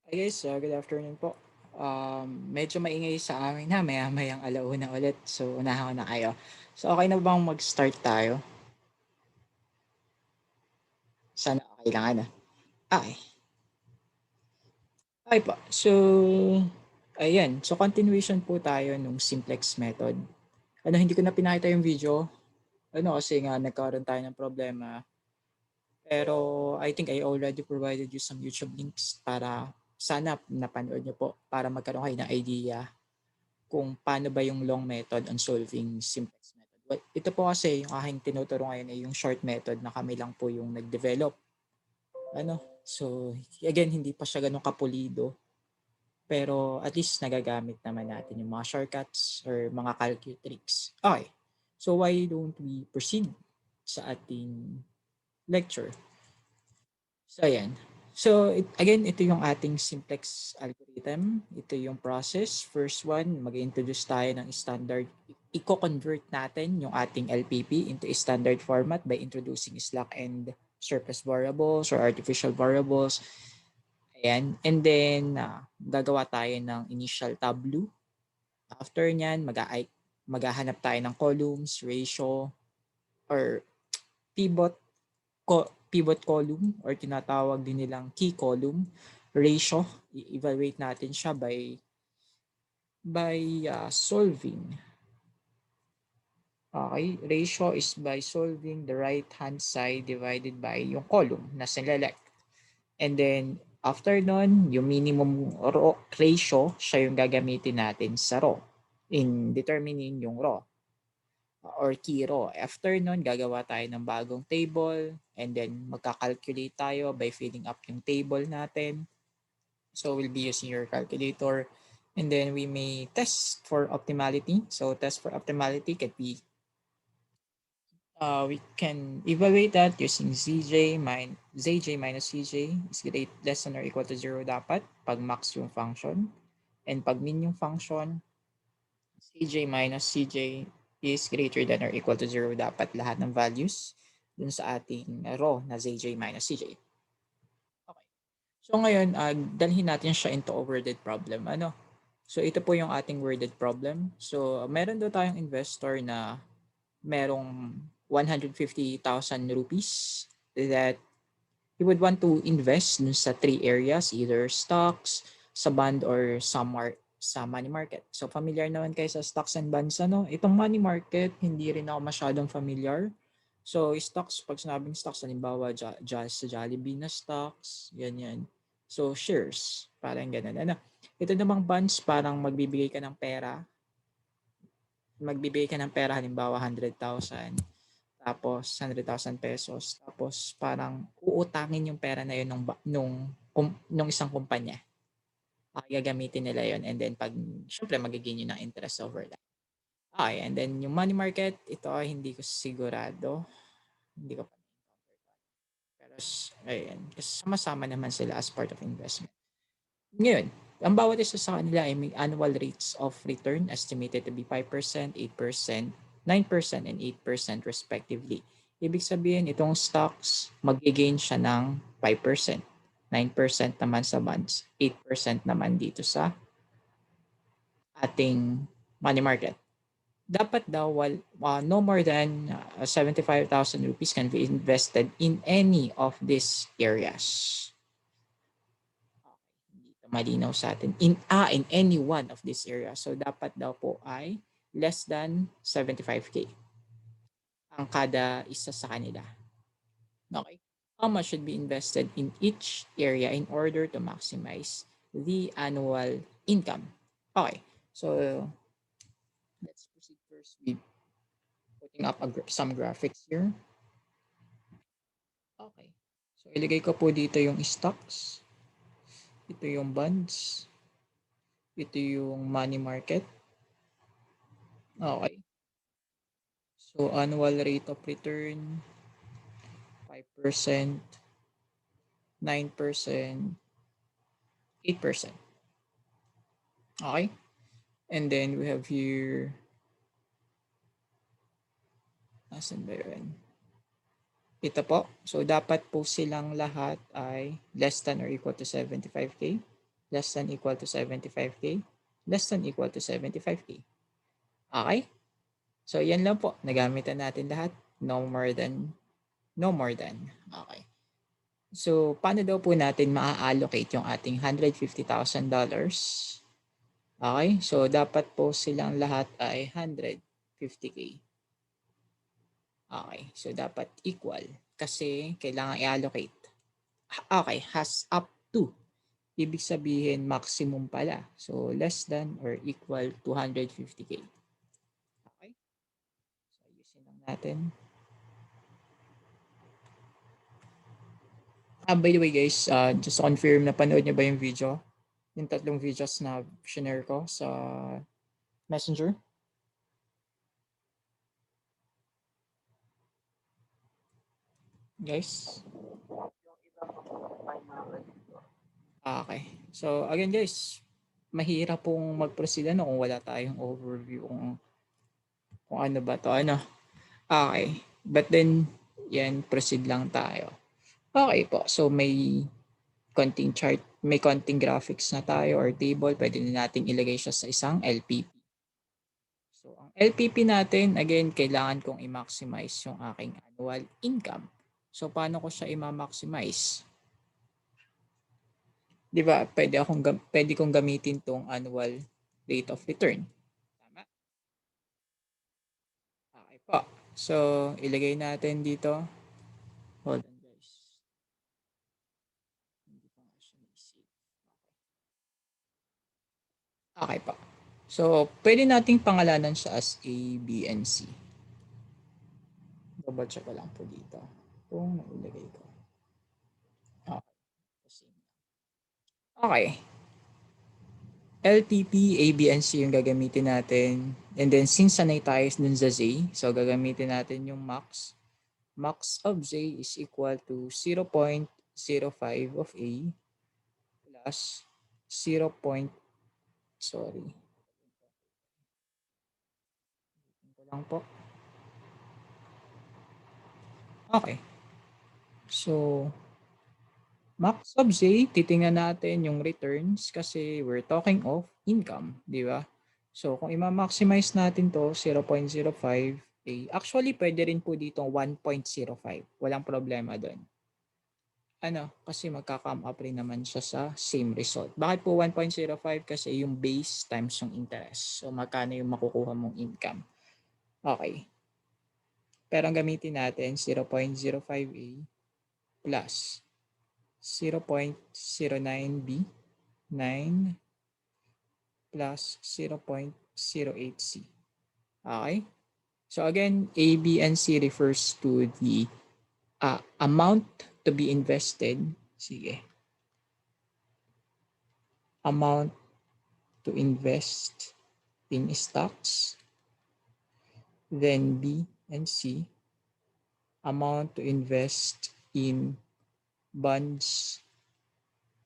Hi guys, good afternoon po. Medyo maingay sa amin na maya-mayang alauna ulit. So, unahan ko na kayo. So, okay na bang mag-start tayo? Sana okay lang ano. Okay. Okay po. So, ayan. So, continuation po tayo nung simplex method. Hindi ko na pinakita yung video. Kasi nga nagkaroon tayo ng problema. Pero I think I already provided you some YouTube links para sana napanood nyo po para magkaroon kayo ng idea kung paano ba yung long method on solving simplex method. But ito po kasi yung aking tinuturo ngayon ay yung short method na kami lang po yung nag-develop. So again, hindi pa siya ganun kapulido. Pero at least nagagamit naman natin yung mga shortcuts or mga calculatrix. Okay. So why don't we proceed sa ating lecture? So ayan. So again, ito yung ating simplex algorithm. Ito yung process. First one, mag-introduce tayo ng standard. I-convert natin yung ating LPP into a standard format by introducing slack and surplus variables or artificial variables. Ayan. And then, gagawa tayo ng initial tableau. After nyan, maghahanap tayo ng columns, ratio, or pivot pivot column or tinatawag din nilang key column ratio. I-evaluate natin siya by solving. Okay, ratio is by solving the right hand side divided by yung column na select. And then after nun, yung minimum row ratio, siya yung gagamitin natin sa row in determining yung row or key row. After nun, gagawa tayo ng bagong table and then magka-calculate tayo by filling up yung table natin. So we'll be using your calculator and then we may test for optimality. So test for optimality can be we can evaluate that using zj minus cj is less than or equal to 0 dapat pag max yung function. And pag min yung function, cj minus cj is greater than or equal to 0 dapat lahat ng values dun sa ating row na zj minus cj. Okay. So ngayon, dalhin natin siya into a worded problem. So ito po yung ating worded problem. So meron daw tayong investor na merong 150,000 rupees that he would want to invest dun sa three areas, either stocks, sa bond, or somewhere sa money market. So familiar naman kayo sa stocks and bonds. Itong money market, hindi rin ako masyadong familiar. So stocks, pag sinabing stocks, halimbawa sa Jollibee na stocks, ganyan. So shares, parang ganun. Ito namang bonds, parang magbibigay ka ng pera, halimbawa 100,000, tapos 100,000 pesos, tapos parang uutangin yung pera na yun nung isang kumpanya. Gagamitin nila yun and then syempre magiging yun ng interest over that. Okay, and then yung money market, ito ay hindi ko sigurado. Hindi ko pa pero ayun, kasi sama-sama naman sila as part of investment. Ngayon, ang bawat isa sa kanila ay may annual rates of return estimated to be 5%, 8%, 9%, and 8% respectively. Ibig sabihin, itong stocks, mag-gain siya ng 5%, 9% naman sa bonds, 8% naman dito sa ating money market. Dapat daw no more than 75,000 rupees can be invested in any of these areas. Hindi ito malinaw sa atin. In any one of these areas. So dapat daw po ay less than 75k ang kada isa sa kanila. Okay. How much should be invested in each area in order to maximize the annual income? Okay. So let's proceed first with putting up some graphics here. Okay. So ilagay ko po dito yung stocks. Ito yung bonds. Ito yung money market. Okay. So annual rate of return 5%, 9%, 8%. Okay? And then we have here, nasan ba yun? Ito po. So dapat po silang lahat ay less than or equal to 75k. less than equal to 75K, less than equal to 75K. Okay? So, yan lang po. Nagamitan natin lahat. No more than. Okay. So, paano daw po natin maa-allocate yung ating $150,000? Okay? So, dapat po silang lahat ay 150K. Okay. So, dapat equal kasi kailangan i-allocate. Okay. Has up to. Ibig sabihin, maximum pala. So, less than or equal to 150K. Okay? So, ayusin lang natin. By the way guys, just to confirm, napanood niyo ba yung video? Yung 3 videos na share ko sa Messenger? Guys? Okay. So, again guys, mahirap pong mag-proceed kung wala tayong overview kung ano ba to. Ano? Okay. But then, yan, proceed lang tayo. Okay po. So, may konting chart, may konting graphics na tayo or table. Pwede na natin ilagay siya sa isang LPP. So, ang LPP natin, again, kailangan kong i-maximize yung aking annual income. So, paano ko siya i-maximize? Di ba, pwede kong gamitin tong annual rate of return. Tama? Okay po. So, ilagay natin dito. Hold on guys. Hindi pa nga siya na-save. Okay po. So, pwede nating pangalanan siya as A, B, and C. Double check ko lang po dito kung nailagay ko. Okay. Okay. LTP, A, B, and C yung gagamitin natin. And then, since sanay tayo dun sa Z, so gagamitin natin yung max. Max of Z is equal to 0.05 of A plus 0. Sorry. Ito lang po. Okay. So, max of Z, titingnan natin yung returns kasi we're talking of income, di ba? So, kung i-maximize natin to, 0.05, actually, pwede rin po dito 1.05. Walang problema doon. Ano, kasi magka-come up rin naman siya sa same result. Bakit po 1.05? Kasi yung base times yung interest. So, magkano yung makukuha mong income. Okay. Pero ang gamitin natin, 0.05A plus 0.09B, 9 plus 0.08C. Okay? So again, A, B, and C refers to the amount to be invested. Sige. Amount to invest in stocks. Then B and C, amount to invest in bonds.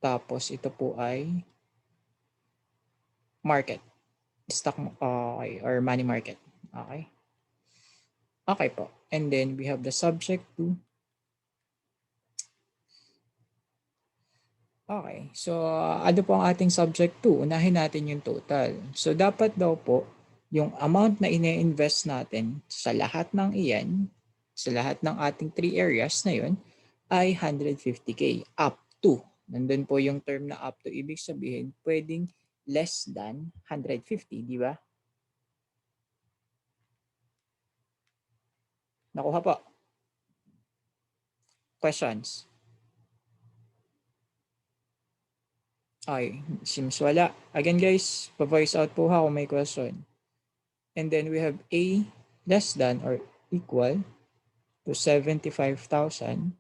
Tapos ito po ay market. Stock okay, or money market. Okay? Okay po. And then we have the subject to. Okay. So, ano po ang ating subject to? Unahin natin yung total. So, dapat daw po, yung amount na ine-invest natin sa lahat ng iyan, sa lahat ng ating 3 areas na yun, ay 150K. Up to. Nandun po yung term na up to. Ibig sabihin, pwedeng less than 150, di ba? Nakuha po. Questions? Okay, seems wala. Again guys, pa-voice out po ha kung may question. And then we have A less than or equal to 75,000.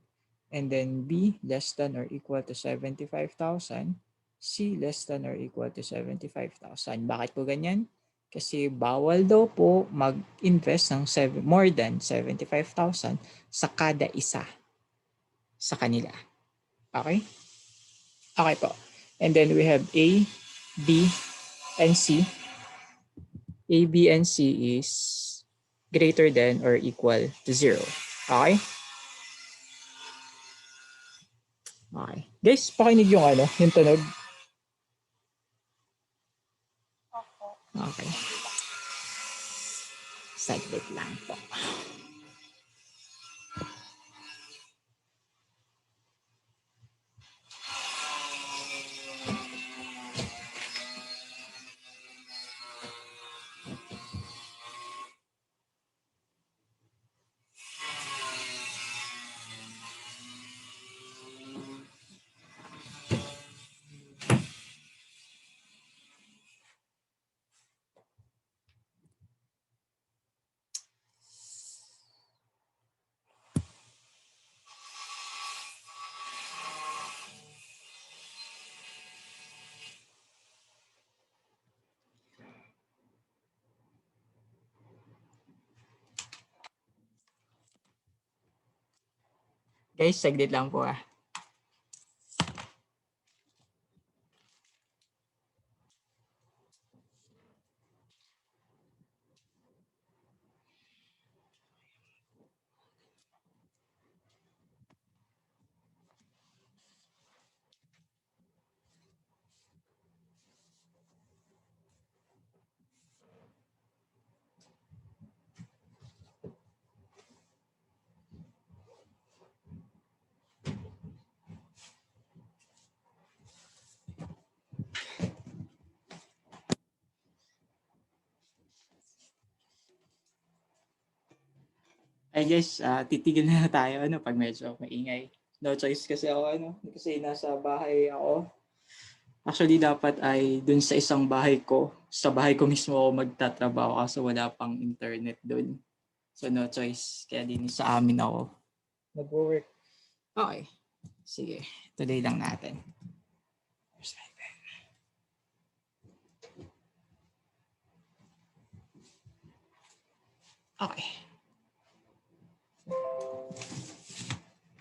And then B less than or equal to 75,000. C less than or equal to 75,000. Bakit po ganyan? Kasi bawal daw po mag-invest ng more than 75,000 sa kada isa sa kanila. Okay? Okay po. And then we have A, B, and C. A, B, and C is greater than or equal to 0. Okay? Okay. Guys, pakinig yung yung tunog. Okay. Saglit lang po. Guys, saglit lang po ah. Ay guys, titigil na tayo pag medyo maingay. No choice kasi ako kasi nasa bahay ako. Actually dapat ay dun sa isang bahay ko, sa bahay ko mismo ako magtatrabaho kasi wala pang internet dun. So no choice, kaya din sa amin ako nagwo-work. Okay, sige, tuloy lang natin. Okay.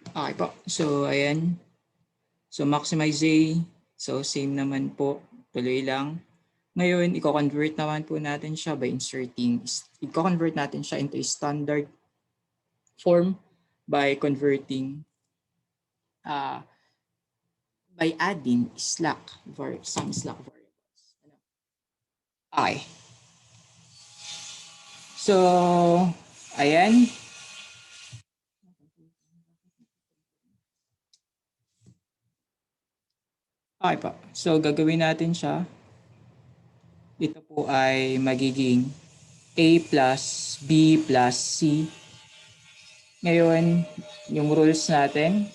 Okay po. So, ayan. So, maximize A. So, same naman po. Tuloy lang. Ngayon, i-convert naman po natin siya by inserting, i-convert natin siya into a standard form by converting, by adding some slack variables. Okay. So, ayan. Okay po. So, gagawin natin siya. Ito po ay magiging A plus B plus C. Ngayon, yung rules natin,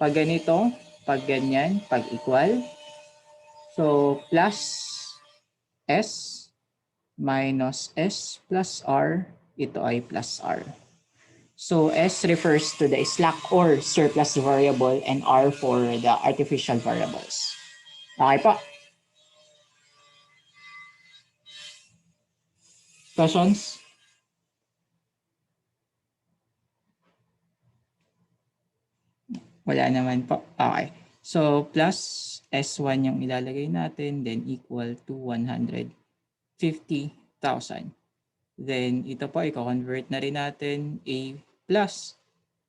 pag ganito, pag ganyan, pag equal. So, plus S minus S plus R, ito ay plus R. So, S refers to the slack or surplus variable and R for the artificial variables. Okay po? Questions? Wala naman po. Okay. So, plus S1 yung ilalagay natin, then equal to 150,000. Then, ito po, i-convert na rin natin. A plus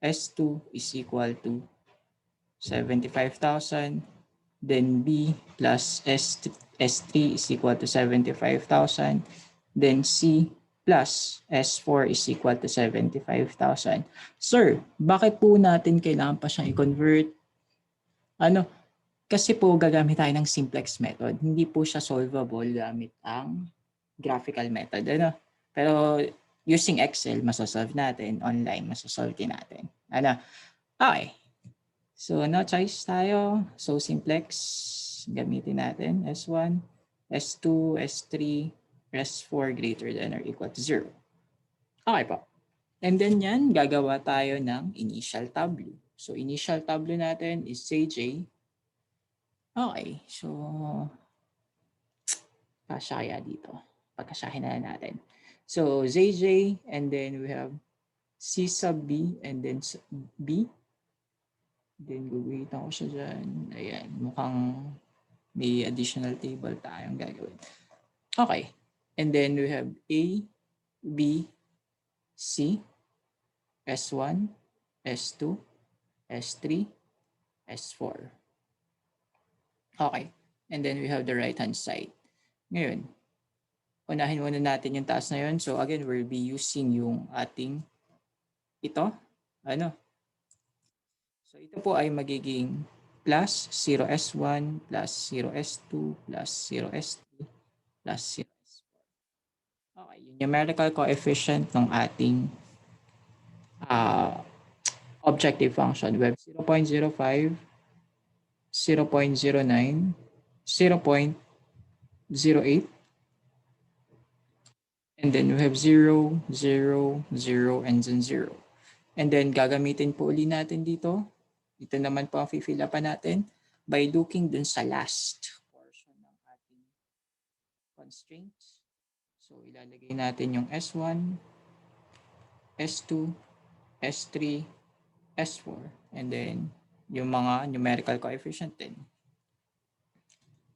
S2 is equal to 75,000. Then, B plus S3 is equal to 75,000. Then, C plus S4 is equal to 75,000. Sir, bakit po natin kailangan pa siyang i-convert? Kasi po gagamit tayo ng simplex method. Hindi po siya solvable gamit ang graphical method. Pero using Excel, masasolve natin. Online, masasolve din natin. Okay. So, no choice tayo. So, simplex, gamitin natin. S1, S2, S3, S4 greater than or equal to 0. Okay po. And then yan, gagawa tayo ng initial tableau. So, initial tableau natin is CJ. Okay. So, kasya kaya dito. Pagkasyahin na natin. So, ZJ, and then we have C sub B, and then B. Then, gugawin ko siya dyan. Ayan, mukhang may additional table tayong gagawin. Okay. And then, we have A, B, C, S1, S2, S3, S4. Okay. And then, we have the right-hand side. Ngayon, unahin muna natin yung taas na yun. So again, we'll be using yung ating ito. Ano? So ito po ay magiging plus 0s1 plus 0s2 plus 0s3 plus 0s4. Okay, yung numerical coefficient ng ating uh, objective function. We have 0.05, 0.09, 0.08, and then we have 0, 0, 0, and then 0. And then gagamitin po uli natin dito. Ito naman po ang fill up natin by looking dun sa last portion ng ating constraints. So ilalagay natin yung S1, S2, S3, S4, and then yung mga numerical coefficient din.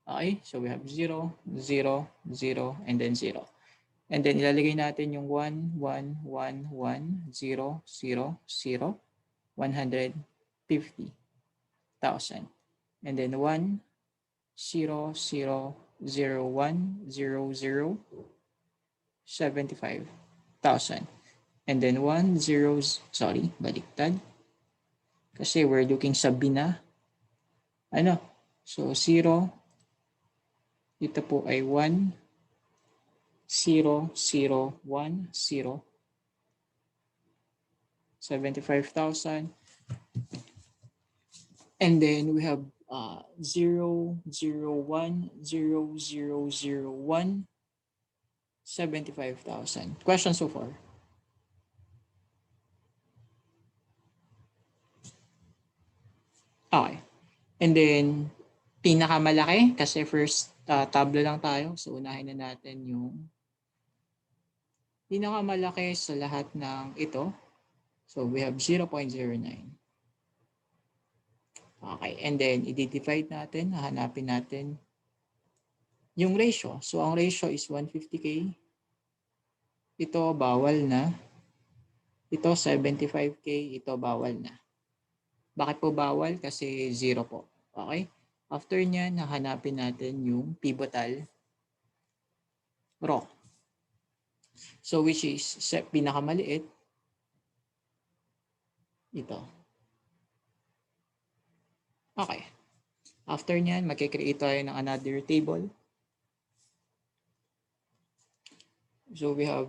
Okay, so we have 0, 0, 0, and then 0. And then ilalagay natin yung 1, 1, 1, 1, 0, 0, 0, 150,000. And then 1, 0, 0, 0, 1, 0, 0, 75,000. And then 1, 0, sorry, baliktad. Kasi we're looking sa bina. Ano? So 0, ito po ay 1, 0, 0, 1, 0, 75,000. And then we have 0, 0, 1, 0, 0, 0, 1, 75,000. Question so far? Okay. And then, pinakamalaki, kasi first tablo lang tayo. So, unahin na natin yung pinakamalaki sa lahat ng ito. So, we have 0.09. Okay. And then, i-divide natin, hahanapin natin yung ratio. So, ang ratio is 150K. Ito, bawal na. Ito, 75K. Ito, bawal na. Bakit po bawal? Kasi 0 po. Okay? After nyan, hahanapin natin yung pivotal row. So, which is pinakamaliit, ito. Okay. After nyan, magkikreate tayo ng another table. So, we have,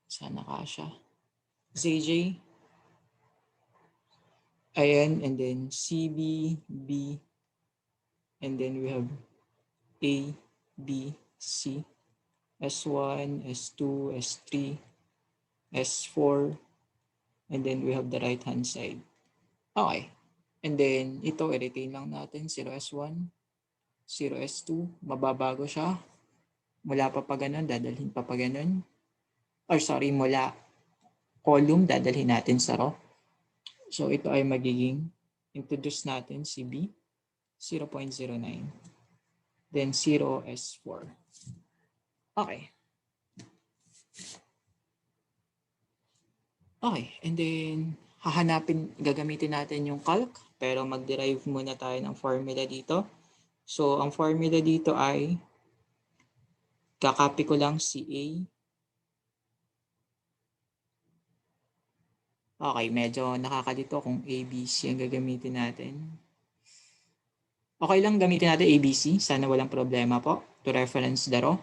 sana kasha, ZJ, ayan, and then CB, B, and then we have A, B, C, S1, S2, S3, S4, and then we have the right-hand side. Okay. And then, ito, i-retain lang natin, 0S1, 0S2, mababago siya. Mula pa ganun, dadalhin pa ganun. Or sorry, mula column, dadalhin natin sa row. So, ito ay magiging, introduce natin si B, 0.09. Then, 0S4. Okay. Okay, and then, gagamitin natin yung calc, pero mag-derive muna tayo ng formula dito. So, ang formula dito ay, kakopy ko lang si A. Okay, medyo nakakalito kung ABC ang gagamitin natin. Okay lang gamitin natin ABC, sana walang problema po, to reference the row.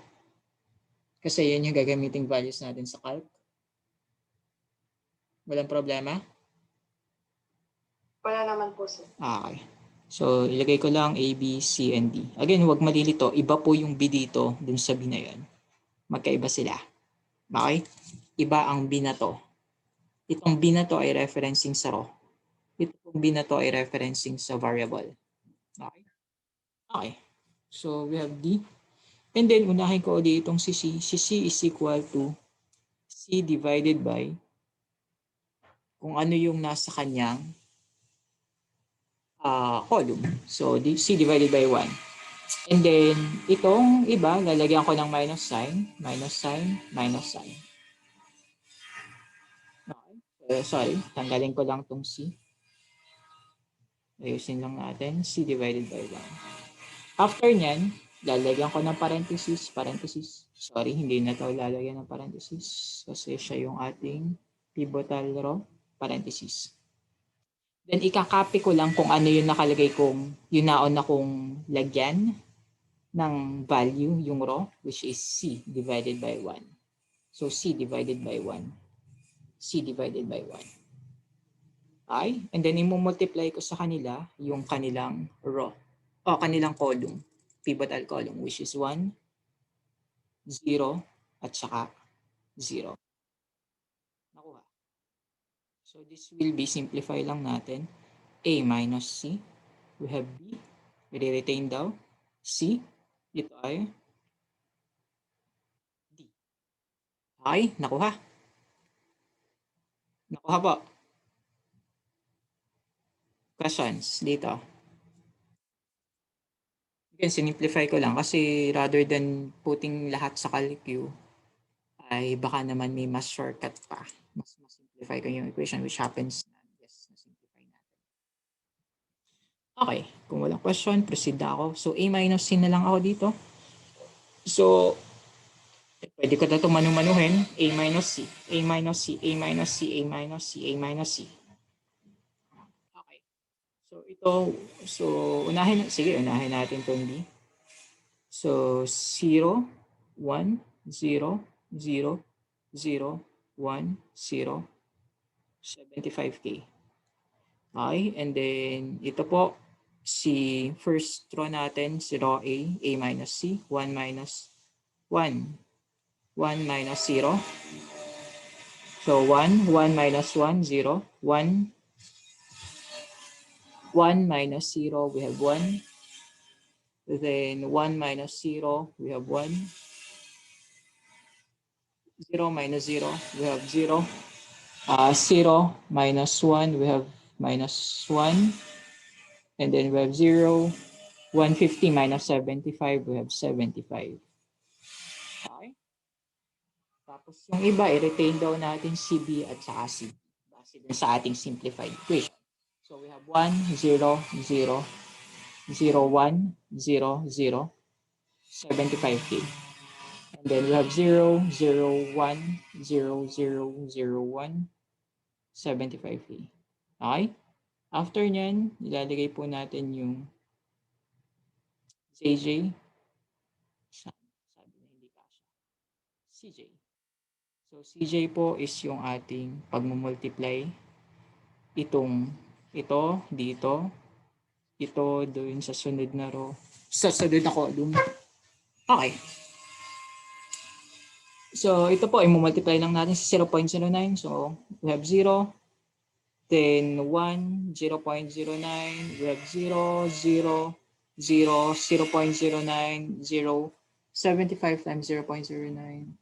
Kasi yan yung gagamiting values natin sa calc. Walang problema? Wala naman po, sir. Okay. So, ilagay ko lang A, B, C, and D. Again, huwag malilito. Iba po yung B dito dun sa B na yun. Magkaiba sila. Okay? Iba ang B na to. Itong B na to ay referencing sa row. Itong B na to ay referencing sa variable. Okay? Okay. So, we have D. And then, unahin ko ulit itong si C. Si C is equal to C divided by kung ano yung nasa kanyang column. So, C divided by 1. And then, itong iba, lalagyan ko ng minus sign, minus sign, minus sign. Okay. Sorry, tanggalin ko lang itong C. Ayusin lang natin, C divided by 1. After nyan, lalagyan ko ng parenthesis. Sorry, hindi na ito lalagyan ng parenthesis kasi siya yung ating pivotal row, parenthesis. Then ikakopy ko lang kung ano yung nakalagay kong, yung naon na kong lagyan ng value, yung row, which is C divided by 1. So C divided by 1. C divided by 1. Okay? And then i-multiply ko sa kanila yung kanilang row. O kanilang column. Pivotal column, which is 1, 0, at saka 0. Nakuha. So this will be simplify lang natin. A minus C. We have B. I-retain daw. C. Ito ay D. Okay, nakuha. Nakuha po. Questions dito. Again, sinimplify ko lang kasi rather than putting lahat sa CalQ, ay baka naman may mas shortcut pa. Mas simplify ko yung equation which happens na yes, na-simplify natin. Okay, kung walang question, proceed na ako. So, A minus C na lang ako dito. So, pwede ko na ito manumanuhin. A minus C, A minus C, A minus C, A minus C, A minus C. Okay. So, ito, unahin natin itong B. So, 0, 1, 0, 0, 0, 1, 0, 75K. Okay, and then ito po, si first row natin, si row A minus C, 1 minus 1, 1 minus 0. So 1, 1 minus 1, 0, 1, 1 minus 0, we have 1. Then 1 minus 0, we have 1. 0 minus 0, we have 0. 0 minus 1, we have minus 1. And then we have 0. 150 minus 75, we have 75. Okay? Tapos yung iba, i-retain daw natin si B at saka si D. Base din sa ating simplified equation. So we have 1, 0, 0, 0, 1, 0, 0, 75K. And then we have 0, 0, 1, 0, 0, 0, 1, 75K. Okay? After nyan, ilalagay po natin yung JJ. Sabi na hindi kasha. CJ. So CJ po is yung ating pagmumultiply. Ito dito. Ito doon sa sunod na row. Sa sunod na column. Okay. So ito po, i-multiply lang natin sa 0.09. So we have 0. Then 1, 0.09. We have 0, 0, 0, 0.09, 0, 75 times 0.09.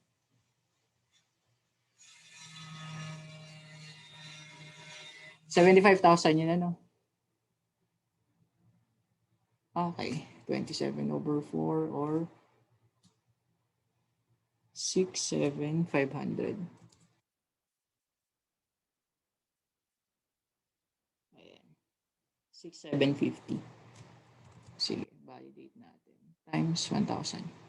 75,000 yun ano? Okay. 27 over 4 or 6,7,500. Ayan. 6,750. Sige, validate natin. Times 1,000.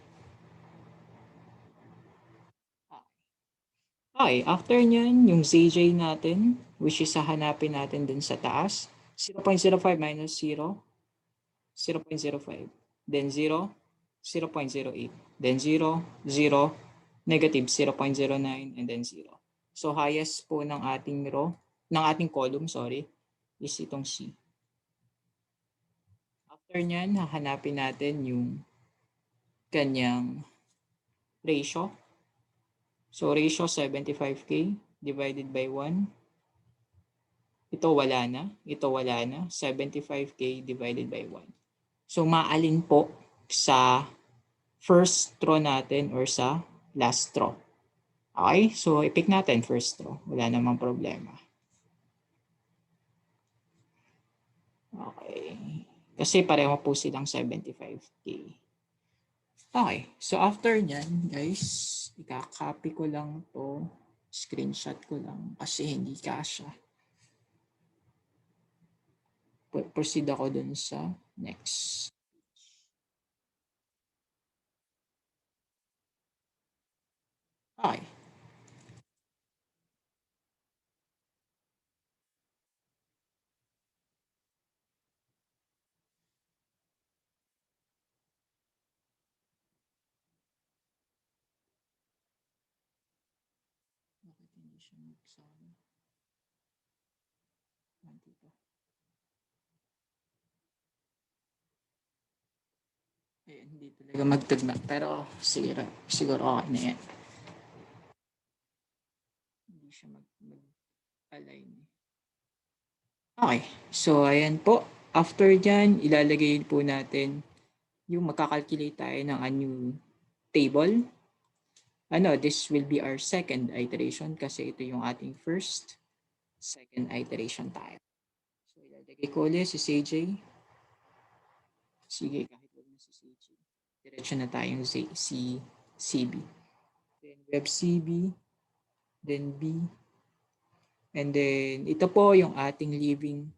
Okay, after nyan, yung ZJ natin, which is hahanapin natin dun sa taas, 0.05 minus 0, 0.05. Then 0, 0.08. Then 0, 0, negative 0.09, and then 0. So highest po ng ating row, ng ating column, sorry, is itong C. After nyan, hahanapin natin yung kanyang ratio. So ratio 75K divided by 1. Ito wala na. Ito wala na. 75K divided by 1. So maalin po sa first row natin or sa last row. Okay? So i-pick natin first row. Wala namang problema. Okay. Kasi pareho po silang 75K. Okay. So after nyan, guys, ika-copy ko lang to. Screenshot ko lang kasi hindi kasha. Proceed ako dun sa next. Okay. Bakit hindi siya magsama? Dito. Ayan, hindi talaga magtugma. Pero siguro, siguro okay na yan. Hindi siya mag-align. Okay. So, ayan po. After dyan, ilalagay po natin yung magkakalculate tayo ng a new table. This will be our second iteration kasi ito yung ating second iteration tayo. So, ilalagay ko ulit si CJ. Sige, kahit wag na si CJ. Diretso na tayong CB. Then, we have CB. Then, B. And then, ito po yung ating living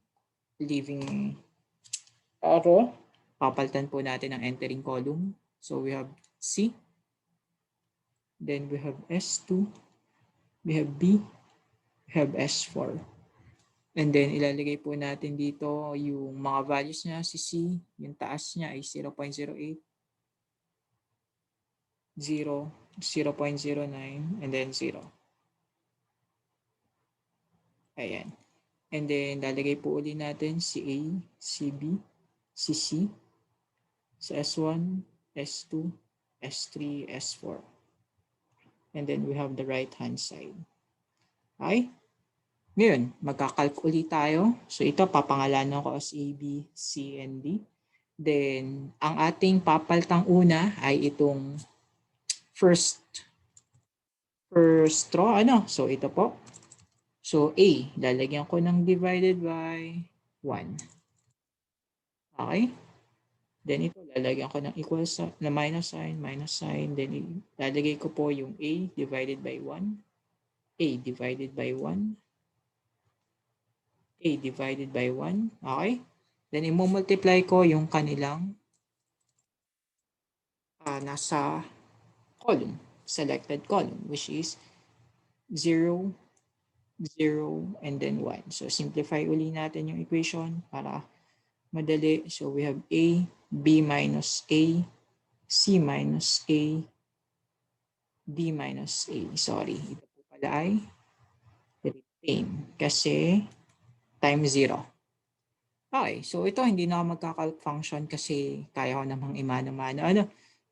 arrow. Papalitan po natin ang entering column. So, we have C. Then, we have S2. We have B. We have S4. And then, ilalagay po natin dito yung mga values niya. Si C, yung taas niya ay 0.08, 0, 0.09, and then 0. Ayan. And then, lalagay po ulit natin si A, si B, si C, si S1, S2, S3, S4. And then, we have the right-hand side. Okay? Ngayon, magkakalculate tayo. So, ito, papangalanan ko as A, B, C, and D. Then, ang ating papaltang una ay itong first row. So, ito po. So, A, lalagyan ko ng divided by 1. Okay? Then, ito, lalagyan ko ng equal na minus sign. Then, lalagay ko po yung A divided by 1. A divided by 1. A divided by 1. Okay? Then, i-multiply ko yung kanilang nasa column, selected column, which is 0, 0, and then 1. So, simplify uli natin yung equation para madali. So, we have A, B minus A, C minus A, D minus A. Sorry, ito po pala ay retain kasi times 0. Okay, so ito hindi na ako magka-calc function kasi kaya ko namang imano-mano.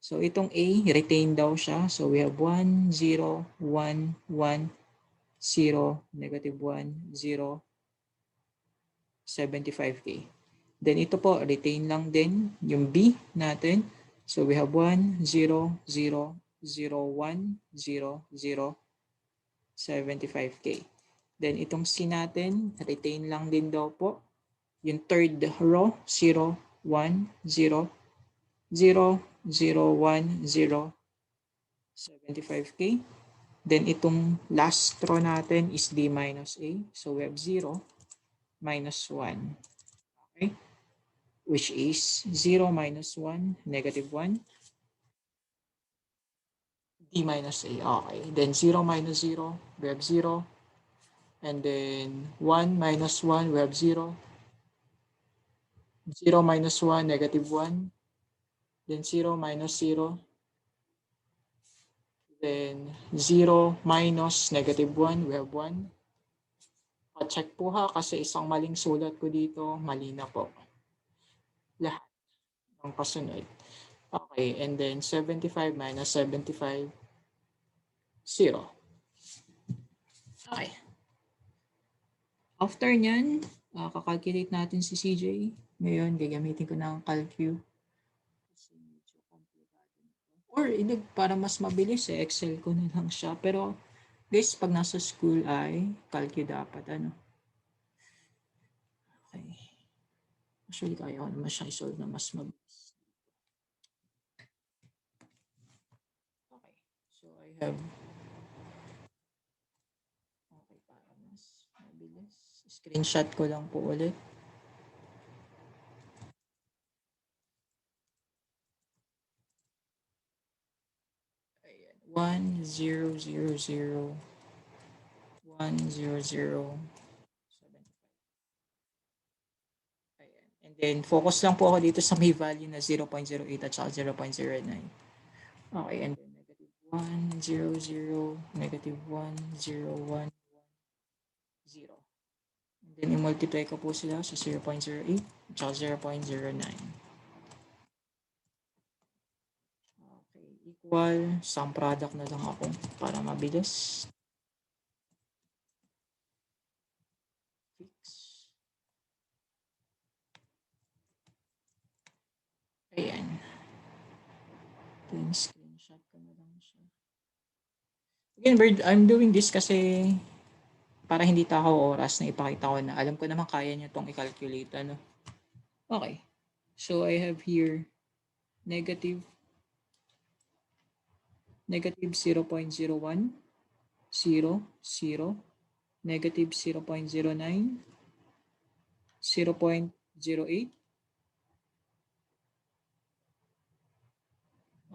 So itong A, retain daw siya. So we have 1, 0, 1, 1, 0, negative 1, 0, 75K. Then ito po, retain lang din yung B natin. So we have 1, 0, 0, 0, 1, 0, 0, 75K. Then itong C natin, retain lang din daw po. Yung third row, 0, 1, 0, 0, 0, 1, 0, 75K. Then itong last row natin is D minus A. So we have 0, minus 1. Okay? Which is 0 minus 1, negative 1. D minus A. Okay. Then 0 minus 0, we have 0. And then 1 minus 1, we have 0. 0 minus 1, negative 1. Then 0 minus 0. Then 0 minus negative 1, we have 1. Pa-check po ha kasi isang maling sulat ko dito, mali na po. Lahat ng kasunod. Okay, and then 75 minus 75, 0. Okay. After nyan, kakalculate natin si CJ. Ngayon, gagamitin ko ng calcu. Or para mas mabilis Excel ko na lang siya. Pero guys, pag nasa school ay calcu dapat Okay. Actually, kaya ko naman siya i-solve na mas mabilis. Okay. So I have para mas mabilis. Screenshot ko lang po ulit. Ayan, 1,000,1,000,7. Ayan. And then, focus lang po ako dito sa may value na 0.08 at saka 0.09. Okay, and then negative 1, 0, 0, negative 1, 0, 1, 0. And then, i-multiply ko po sila sa 0.08 at saka 0.09. Okay, equal, sum product na lang ako para mabilis. Fix. Ayan. Then, screenshot ko na lang siya. Again, Bird, I'm doing this kasi para hindi takaw oras na ipakita ko na alam ko naman kaya niya itong i-calculate. Ano? Okay. So, I have here negative 0.01, 0, 0, negative 0.09, 0.08.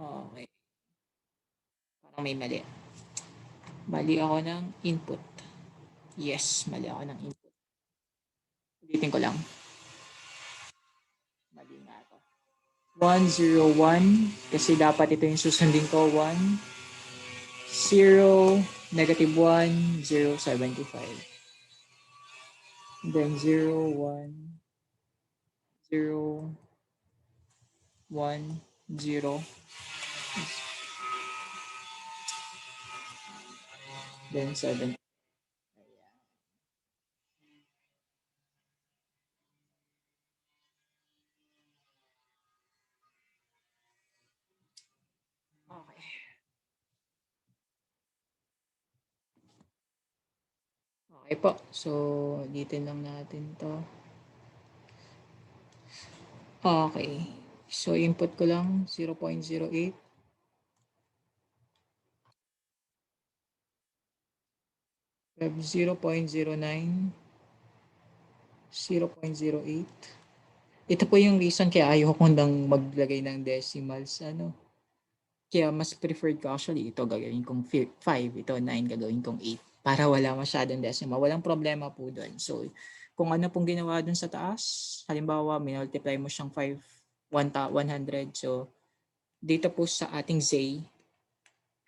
Okay. Parang may mali. Mali ako ng input. Yes, mali ako ng input. Ulitin ko lang. Mali nga ito. 101 kasi dapat ito yung susundin ko. 1, 0, negative 1, 0.75. Then 0, 1, 0, 1, 0. Then 7. Okay. Okay po. So, ulitin lang natin to. Okay. So, input ko lang 0.08. We have 0.09, 0.08. Ito po yung reason kaya ayaw ko nang maglagay ng decimals. Ano? Kaya mas preferred ko actually ito gagawin kong 5, ito 9 gagawin kong 8 para wala masyadong decimal. Walang problema po doon. So, kung ano pong ginawa doon sa taas, halimbawa, multiply mo siyang 5, 100. So, dito po sa ating Z,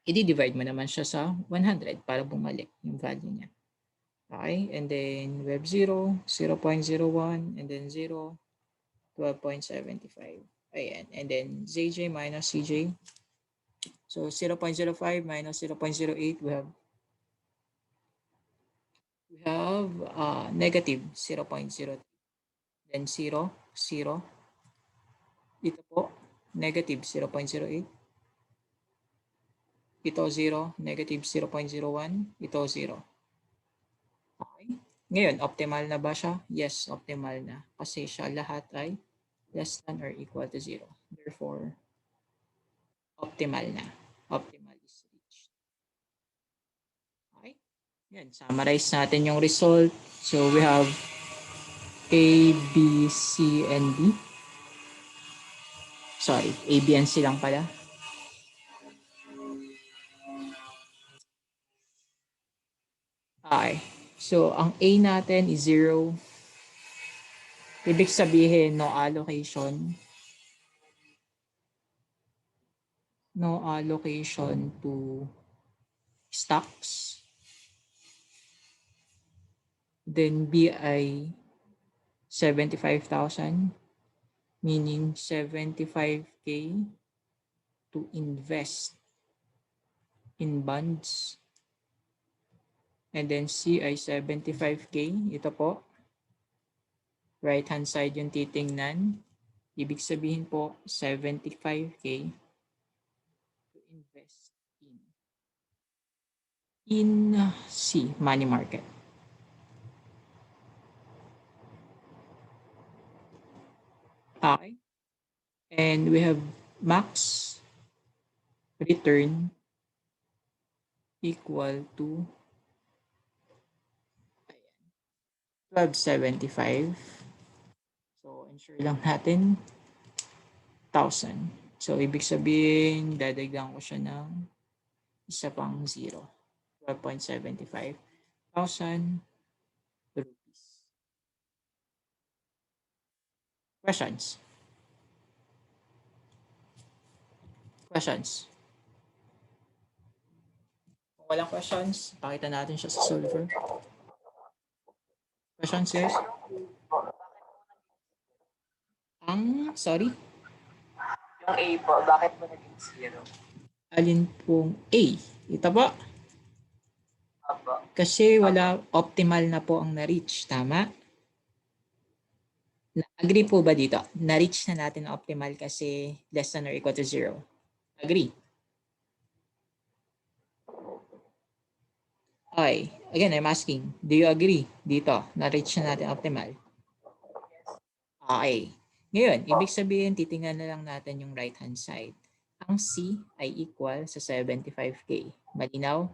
i-divide mo naman siya sa 100 para bumalik yung value niya. Okay? And then, web 0, 0.01, and then 0, 12.75. Ayan. And then, ZJ minus CJ. So, 0.05 minus 0.08, we have negative 0.0. Then 0, 0. Ito po, negative 0.08. Ito 0, negative 0.01. Ito 0. Okay. Ngayon, optimal na ba siya? Yes, optimal na. Kasi siya lahat ay less than or equal to 0. Therefore, optimal na. Optimal is reached. Okay. Yan, summarize natin yung result. So, we have A, B, C, and D. Sorry, A, B, and C lang pala. Okay. So, ang A natin is 0. Ibig sabihin, no allocation. No allocation to stocks. Then B ay 75,000, meaning 75K to invest in bonds. And then C ay 75K. Ito po. Right hand side yung titingnan. Ibig sabihin po 75K to invest in C, money market. Okay. And we have max return equal to 1275. So, ensure lang natin 1,000. So, ibig sabihin, dadagdagan ko siya ng isa pang 0. 12,75,000 rupees. Questions? Questions? Kung walang questions, pakita natin siya sa solver. Questions, guys? Sorry? Yung A po, bakit mo naging 0? Alin pong A? Ito po. Apo. Kasi wala optimal na po ang na-reach. Tama? Agree po ba dito? Na-reach na natin ang optimal kasi less than or equal to 0. Agree? Okay. Again, I'm asking, do you agree dito? Na-reach na natin optimal. Okay. Ngayon, ibig sabihin, titingnan na lang natin yung right-hand side. Ang C ay equal sa 75K. Malinaw?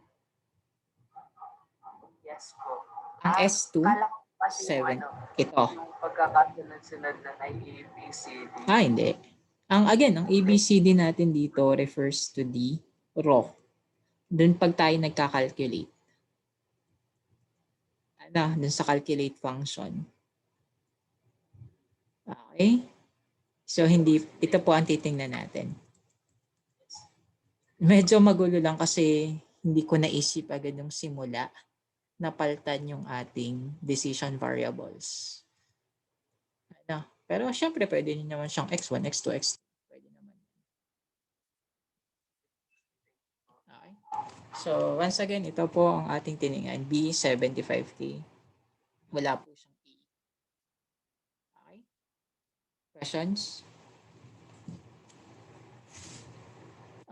Yes po. Ang S2, Kala ko kasi 7. yung Ito. yung pagkakasunod-sunod na ABCD. Hindi. Ang ABCD natin dito refers to the raw. Doon pag tayo nagka-calculate. Doon sa calculate function. Okay? So, ito po ang titingnan natin. Medyo magulo lang kasi hindi ko naisip agad yung simula na palitan yung ating decision variables. Pero syempre, pwede nyo naman siyang x1, x2, x3. Pwede naman. Okay. So, once again, ito po ang ating tiningan. B, 75K. Wala po siyang A. Okay? Questions?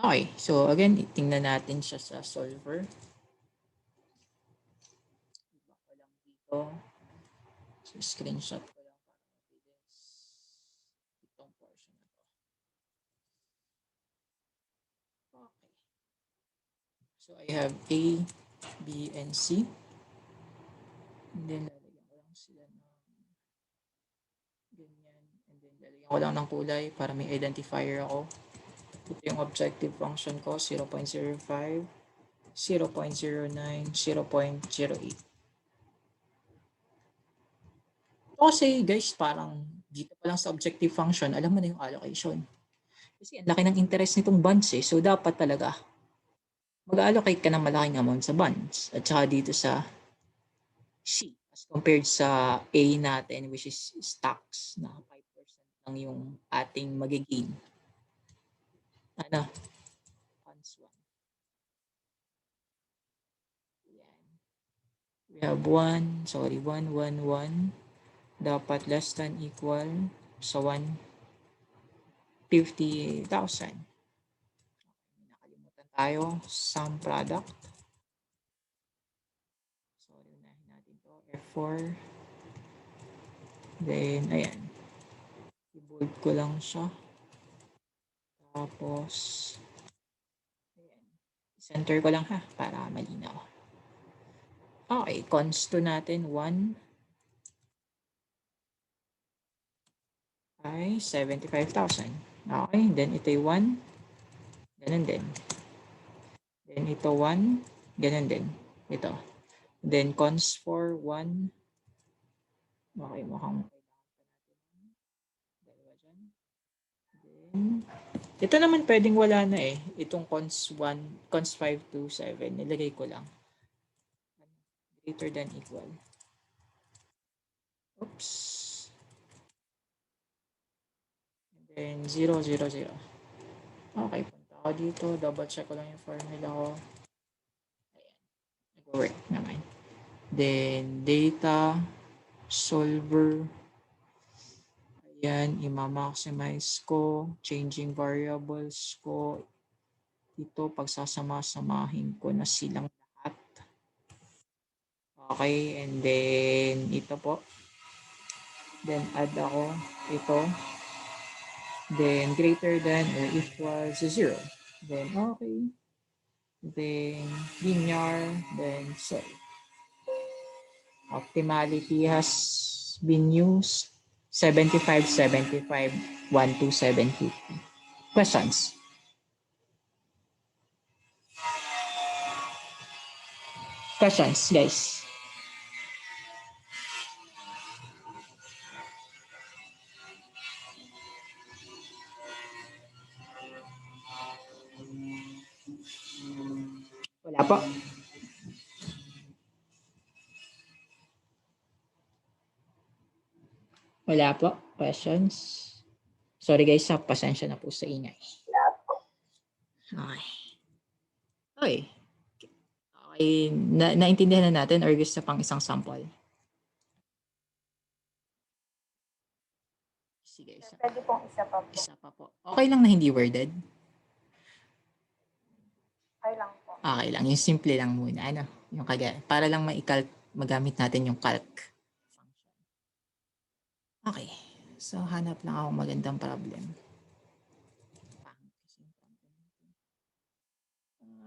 Okay. So, again, tingnan natin siya sa solver. Iba ko lang dito. So, screenshot ko lang para mabilis. Itong portion na to. Okay. So, I have A, B, and C. And then, lalagyan ko lang sila ng ganyan. And then, lalagyan ko lang ng kulay para may identifier ako. Ito yung objective function ko, 0.05, 0.09, 0.08. Kasi guys, parang dito pa lang sa objective function, alam mo na yung allocation. Kasi ang laki ng interest nitong bonds eh. So dapat talaga mag-allocate ka ng malaking amount sa bonds. At saka dito sa C as compared sa A natin which is stocks na 5% lang yung ating magiging. Funds 1. Yan. We have 1, 1, 1, 1. Dapat less than equal sa 150,000. Nakalimutan tayo. Sum product. Sorry, unahin natin to. F4. Then, ayan. I-bold ko lang siya. Tapos, ayan. Center ko lang ha, para malinaw. Okay, cons 2 natin. 1 ay 75,000. Okay, then ito yung 1. Ganun din. Then ito 1. Ganun din. Ito. Then cons for 1. Okay, mukhang dalawa dyan. Then, ito naman pwedeng wala na eh. Itong cons 1, cons 5 to 7. Nilagay ko lang. Greater than equal. Oops. And then 0, 0, 0. Okay, punta ako dito. Double check ko lang yung formula ko. Ayan. Nag-work naman. Then data, solver. Ayan, i-maximize ko. Changing variables ko. Dito, pagsasama-samahin ko na silang lahat. Okay, and then ito po. Then add ako ito. Then greater than or equal to 0. Then okay. Then linear. Then solve. Optimality has been used. 75, 75, 12750. Questions? Questions, guys? Wala po. Wala po. Questions? Sorry guys, pasensya na po sa ingay. Okay. Okay. Okay. Naintindihan na natin or gusto pang isang sample? Sige, isa. Pwede pong isa pa po. Isa pa po. Okay lang na hindi worded? Okay lang po. Okay lang. Yung simple lang muna. Ano? Yung para lang magamit natin yung calc function. Okay. So, hanap lang ako magandang problem.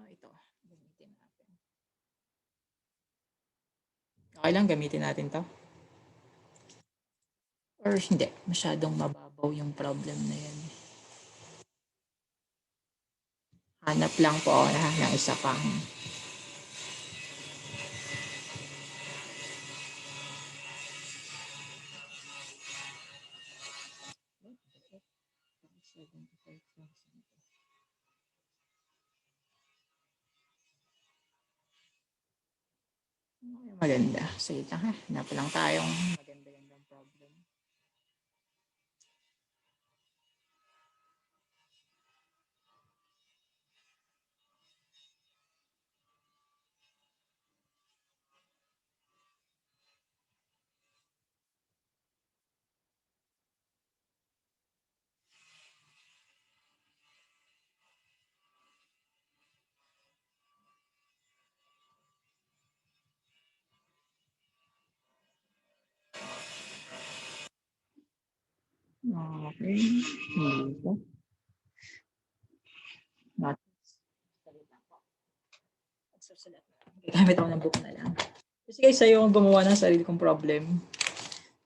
Ito. Gamitin natin. Okay lang, gamitin natin to. Or hindi. Masyadong mababaw yung problem na yan. Hanap lang po ako ng isa pang. Maganda. Sige lang ha. Hanap lang tayong maganda-gandang problem. Okay. Dito. Magsusulat na. Gamit ako ng book na lang. Kasi guys, ayaw akong gumawa ng sarili kong problem.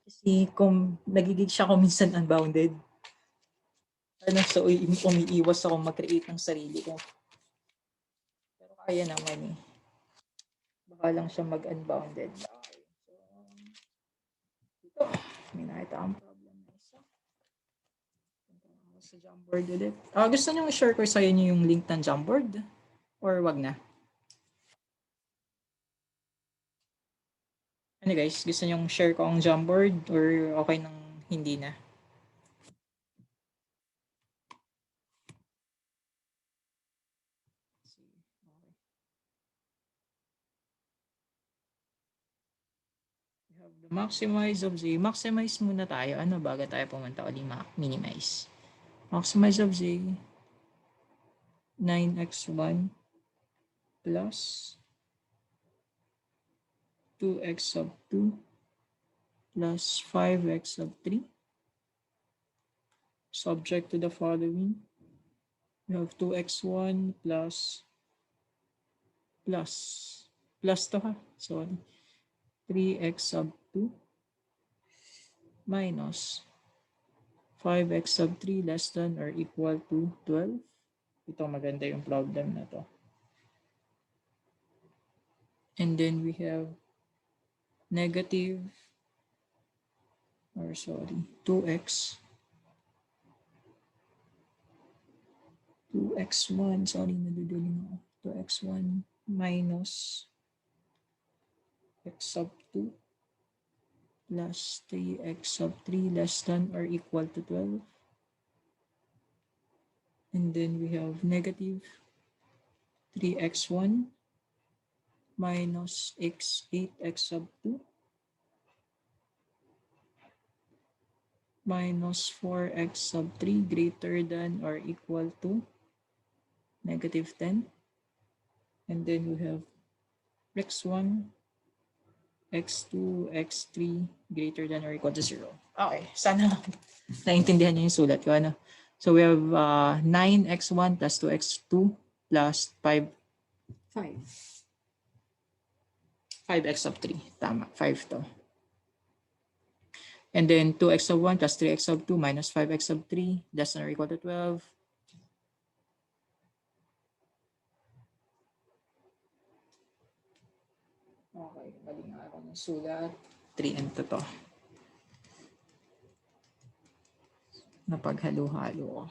Kasi kung nagigig siya kung minsan unbounded. So umiiwas ako mag-create ng sarili ko. Pero kaya naman eh. Baka lang siya mag-unbounded. Okay. So, dito. May nakita akong problem na isa. Sa Jamboard ulit. Gusto nyo i-share ko sa inyo yung link ng Jamboard? Or wag na? Ano guys, gusto nyo share ko ang Jamboard or okay nang hindi na? We have the maximize of z. Maximize muna tayo. Ano bago tayo pumunta ulit minimize? Maximize of z 9x1 plus 2x sub 2 plus 5x sub 3 subject to the following. We have 2x1 plus to ha, sorry, 3x sub 2 minus 5x sub 3 less than or equal to 12. Ito maganda yung problem na to. And then we have negative, or sorry, 2x1, sorry, naduduling ako. 2x1 minus x sub 2 plus 3x sub 3 less than or equal to 12. And then we have negative 3x1 minus 8x sub 2 minus 4x sub 3 greater than or equal to negative 10. And then we have x1, x2, x3 greater than or equal to 0. Okay, sana naintindihan niyo yung sulat ko. Ano? So we have 9x1 plus 2x2 plus 5x sub 3. Tama, 5 to. And then 2x sub 1 plus 3x sub 2 minus 5x sub 3 less than or equal to 12. Okay, mali nga ako ng sulat. 3n to. Napaghalo-halo ko.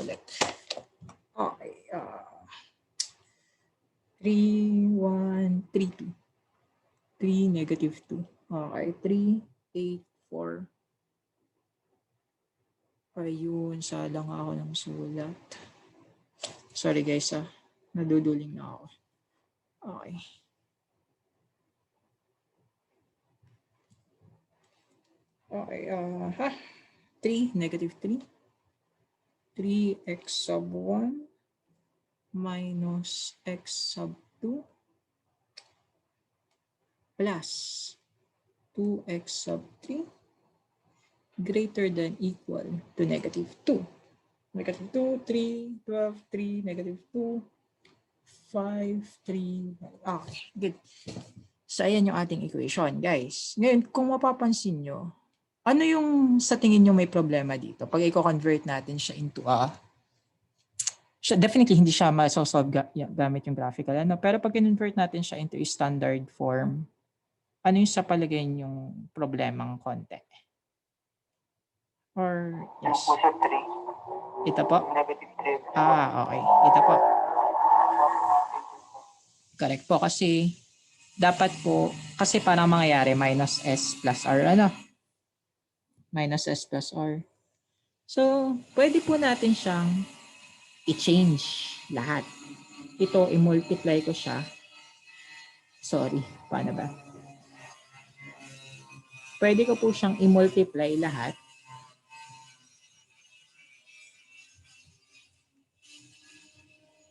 Ulit. Okay. 3, 1, 3, 2. 3, negative 2. Okay, 3, 8, 4. Ayun, salang ako ng sulat. Sorry guys naduduling na ako. Okay. Okay, 3, negative 3. 3x sub 1 minus x sub 2 plus 2x sub 3 greater than equal to negative 2. Negative 2, 3, 12, 3, negative 2, 5, 3. Okay, good. So, ayan yung ating equation, guys. Ngayon, kung mapapansin nyo, ano yung sa tingin nyo may problema dito? Pag i-convert natin siya into definitely hindi siya masosolve gamit yung graphical. Pero pag i-convert natin siya into a standard form, ano yung sa palagay yung problemang konti? Or, yes. Po siya 3. Ito po? Negative 3. Okay. Ito po. Correct po kasi dapat po, kasi parang mangyayari minus s plus r, minus s plus r. So, pwede po natin siyang i-change lahat. Ito, i-multiply ko siya. Sorry, paano ba? Pwede ko po siyang i-multiply lahat.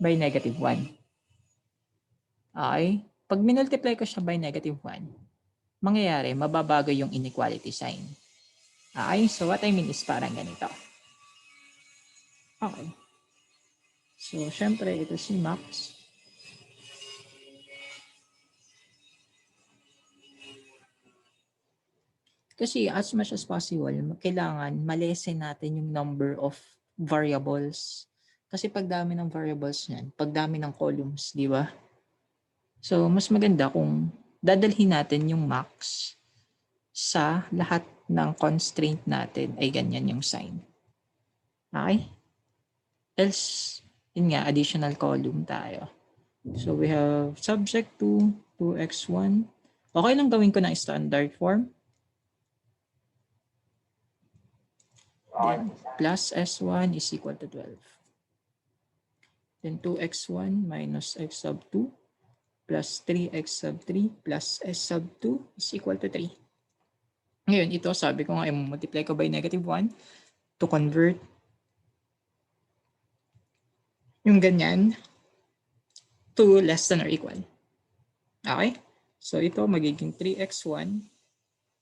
By negative 1. Okay? Pag minultiply ko siya by negative 1, mangyayari, mababago yung inequality sign. Okay? So, what I mean is parang ganito. Okay. So, syempre, ito si Max. Kasi as much as possible, kailangan malesen natin yung number of variables. Kasi pag dami ng variables niyan, pag dami ng columns, di ba? So, mas maganda kung dadalhin natin yung max sa lahat ng constraint natin ay ganyan yung sign. Okay? Else, yun nga, additional column tayo. So, we have subject to 2x1. Okay lang gawin ko ng standard form. Then, plus s1 is equal to 12. Then, 2x1 minus x sub 2 plus 3x sub 3 plus s sub 2 is equal to 3. Ngayon, ito sabi ko nga, i-multiply ko by negative 1 to convert yung ganyan to less than or equal. Okay? So, ito magiging 3x1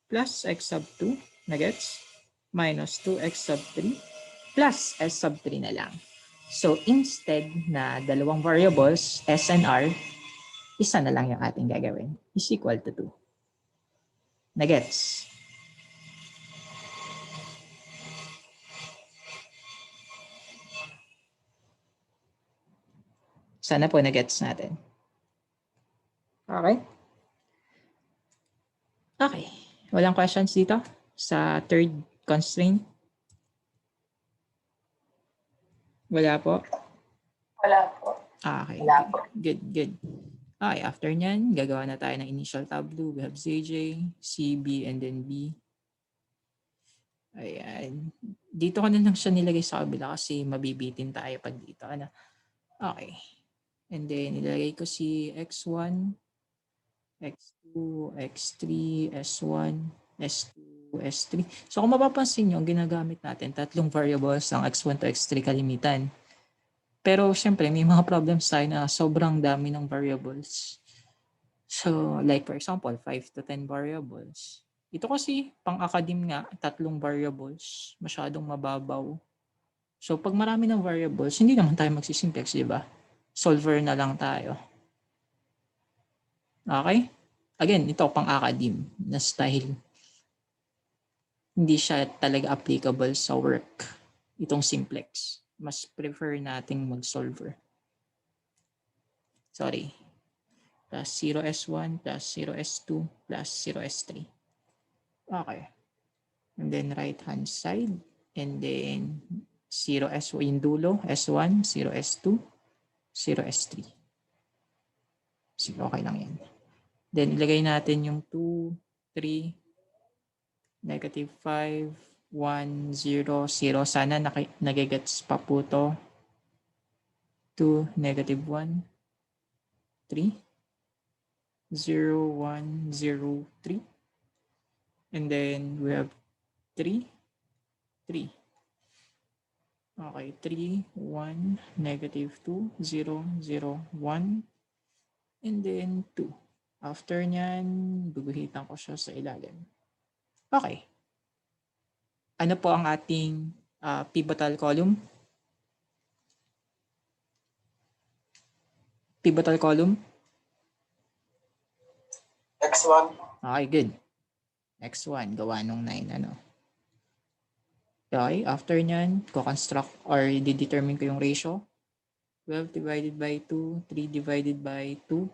plus x sub 2 na gets minus 2x sub 3 plus s sub 3 na lang. So, instead na dalawang variables, s and r, isa na lang yung ating gagawin. Is equal to 2. Na gets? Sana po na-gets natin. Okay? Okay. Walang questions dito sa third constraint? Wala po? Wala po. Okay. Wala po. Good, good. Okay, after nyan, gagawa na tayo ng initial tableau. We have ZJ, C, B, and then B. Ayan. Dito ko na lang siya nilagay sa kabila kasi mabibitin tayo pag dito. Okay. And then, nilagay ko si X1, X2, X3, S1, S2, S3. So, kung mapapansin nyo, ginagamit natin tatlong variables ng X1 to X3 kalimitan. Pero, syempre, may mga problems tayo na sobrang dami ng variables. So, like for example, 5 to 10 variables. Ito kasi, pang-academe nga, tatlong variables, masyadong mababaw. So, pag marami ng variables, hindi naman tayo magsisimplex, di ba? Solver na lang tayo. Okay? Again, ito pang-academe na style. Hindi siya talaga applicable sa work. Itong simplex. Mas prefer nating mag-solver. Sorry. plus 0S1 plus 0S2 plus 0S3. Okay. And then right-hand side. And then 0S1 yung dulo. S1, 0S2, 0S3. Sige, okay lang yan. Then ilagay natin yung 2, 3, negative 5, 1, 0, 0. Sana nagigets pa po to. 2, negative 1, 3, 0, 1, 0, 3. And then we have 3, 3. Okay, 3, 1, negative 2, 0, 0, 1. And then 2. After nyan, guguhitan ko siya sa ilalim. Okay. Ano po ang ating pivotal column? Pivotal column? X1. Okay, good. X1, gawa nung 9, ano. Okay, after nyan, ko-construct or di-determine ko yung ratio. 12 divided by 2, 3 divided by 2,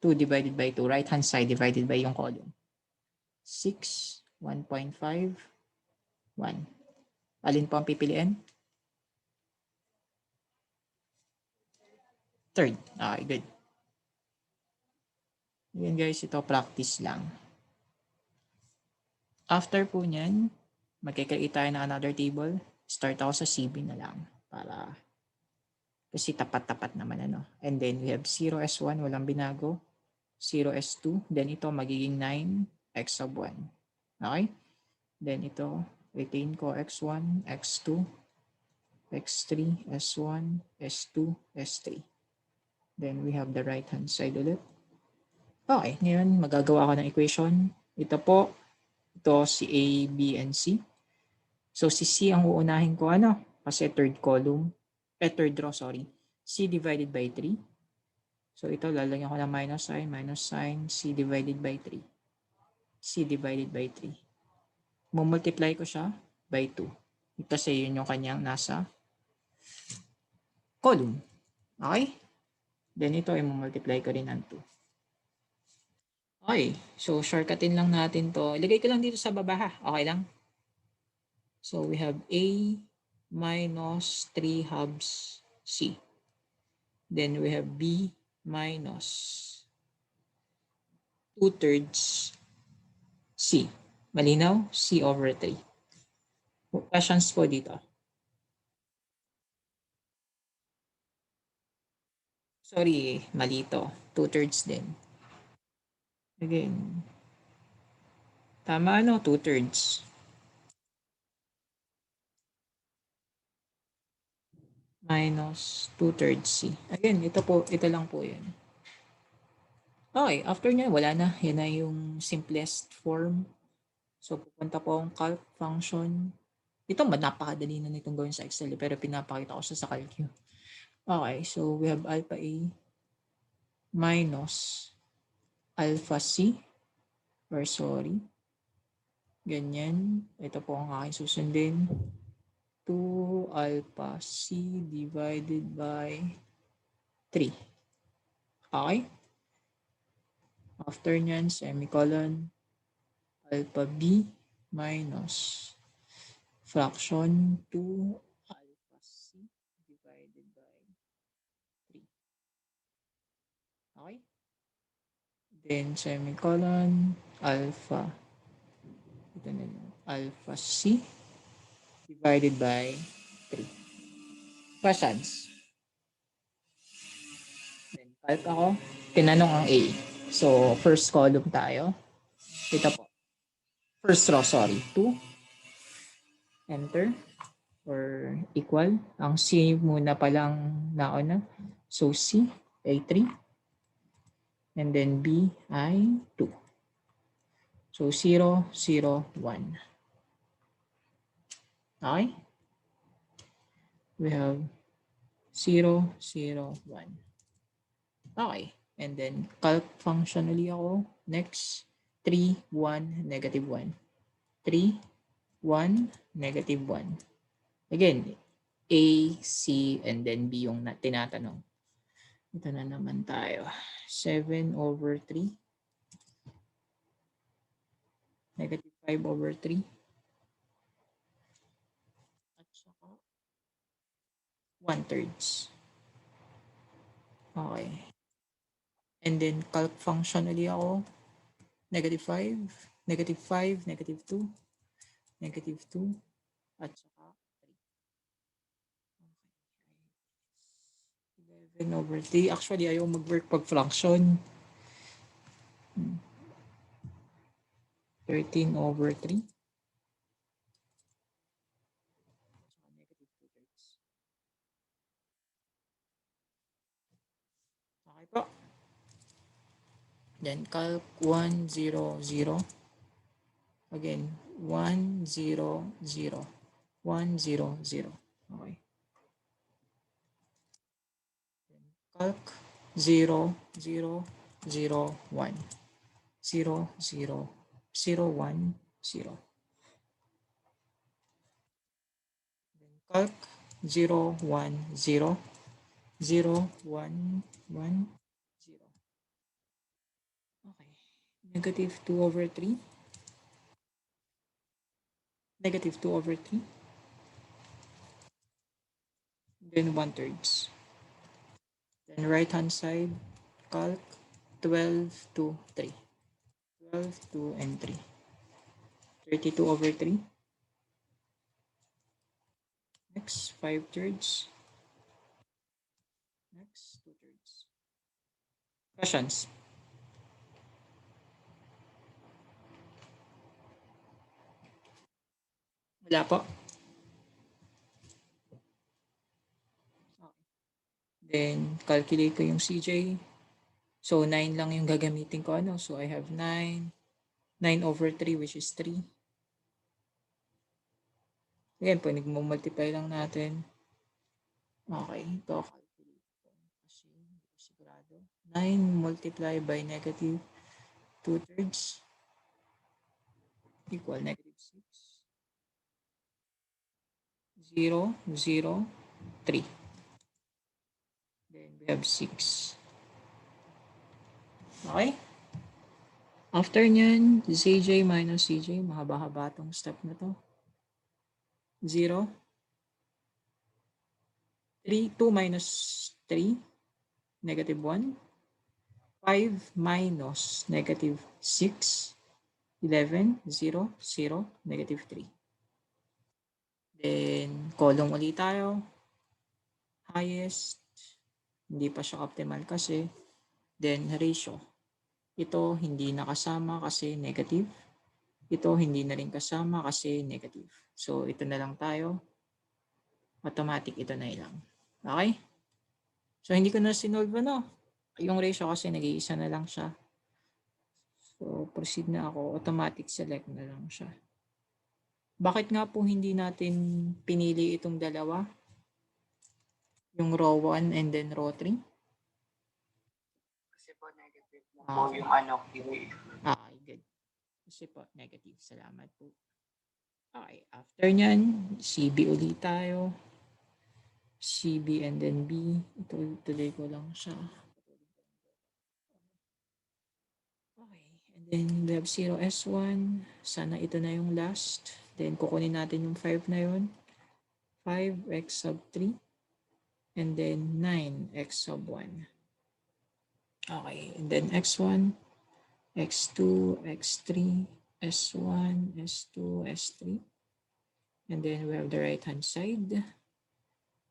2 divided by 2, right-hand side divided by yung column. 6, 1.5, 1. Alin po ang pipiliin? Third. Okay, good. Yan guys, ito practice lang. After po nyan, mag-create tayo ng another table. Start ako sa CB na lang. Para, kasi tapat-tapat naman ano. And then we have 0S1, walang binago. 0S2, then ito magiging 9, x sub 1. Okay? Then ito, retain ko x1, x2, x3, s1, s2, s3. Then we have the right hand side ulit. Okay, ngayon magagawa ko ng equation. Ito po, ito si A, B, and C. So si C ang uunahin ko ano? Kasi third column, third row, sorry. C divided by 3. So ito lalagyan ko ng minus sign, C divided by 3. C divided by 3. Mumultiply ko siya by 2. Kasi yun yung kanyang nasa column. Okay? Then ito ay mumultiply ko rin ng 2. Okay. So shortcutin lang natin to. Ilagay ko lang dito sa baba ha. Okay lang? So we have A minus 3 halves C. Then we have B minus 2/3 C. Malinaw? C over 3. Questions po dito. Sorry, mali ito. 2/3 din. Again. Tama ano? 2/3. Minus 2/3 C. Again, ito lang po yun. Okay, after nyan, wala na. Yan na yung simplest form. So, pupunta po ang calc function. Ito, napakadali na nitong gawin sa Excel, pero pinapakita ko siya sa calc. Okay, so we have alpha A minus alpha C. Or sorry. Ganyan. Ito po ang aking susundin. 2 alpha C divided by 3. Okay? After nyan, semicolon, alpha B minus fraction 2 alpha C divided by 3. Okay? Then semicolon, alpha, ito na lang, alpha C divided by 3. Questions? Then calc ako, tinanong ang A. So, first column tayo. Ito po. First row, sorry. 2. Enter. Or equal. Ang C muna palang nauna. So, C ay 3. And then B ay 2. So, 0, 0, 1. Okay? We have 0, 0, 1. Okay. And then, calc function ulit ako. Next, 3, 1, negative 1. 3, 1, negative 1. Again, A, C, and then B yung tinatanong. Ito na naman tayo. 7/3. Negative 5/3. At saka 1/3. Okay. And then calc function ulit ako. Negative 5, negative 5, negative 2, negative 2, at saka 3. Okay. 11/3. Actually, ayaw mag-work pag fraction. 13/3. Negative 2/3. Okay po. Then calc 1, 0, 0. Again, 1, 0, 0. 1, 0, 0. Okay. Then calc 0, 0, 0, 1. 0, 0, 0, 1, 0. Then calc 0, 1, 0. 0, 1, 1, 0. Okay. Negative 2/3. Negative 2/3. Then 1/3. Then right hand side, calc 12 to 3. 12, 2, and 3. 32/3. Next, 5/3. Next, 2/3. Questions? Wala po. Okay. Then, calculate ko yung CJ. So, 9 lang yung gagamitin ko. So, I have 9. 9/3, which is 3. Again, pag nagmumultiply lang natin. Okay, ito calculate ko. Kasi hindi ko sigurado. 9 multiplied by negative 2/3 equal negative 6. 0, 0, 3. Then we have 6. Okay? After nyan, CJ minus CJ, mahaba-haba tong step na to. 0. 3, 2 minus 3, negative 1. 5 minus negative 6, 11, 0, 0, negative 3. Then, column ulit tayo. Highest, hindi pa siya optimal kasi. Then, ratio. Ito, hindi nakasama kasi negative. Ito, hindi na rin kasama kasi negative. So, ito na lang tayo. Automatic, ito na lang. Okay? So, hindi ko na sinolve yung ratio kasi nag-iisa na lang siya. So, proceed na ako. Automatic select na lang siya. Bakit nga po hindi natin pinili itong dalawa? Yung row 1 and then row 3? Kasi po negative na po yung ano, QA. Okay, good. Kasi po, negative. Salamat po. Okay, after nyan, CB ulit tayo. CB and then B. Ito, tuloy ko lang siya. Okay, and then we have 0S1. Sana ito na yung last. Then, kukunin natin yung 5 na yun. 5x sub 3. And then 9x sub 1. Okay, and then x1, x2, x3, s1, s2, s3. And then we have the right hand side.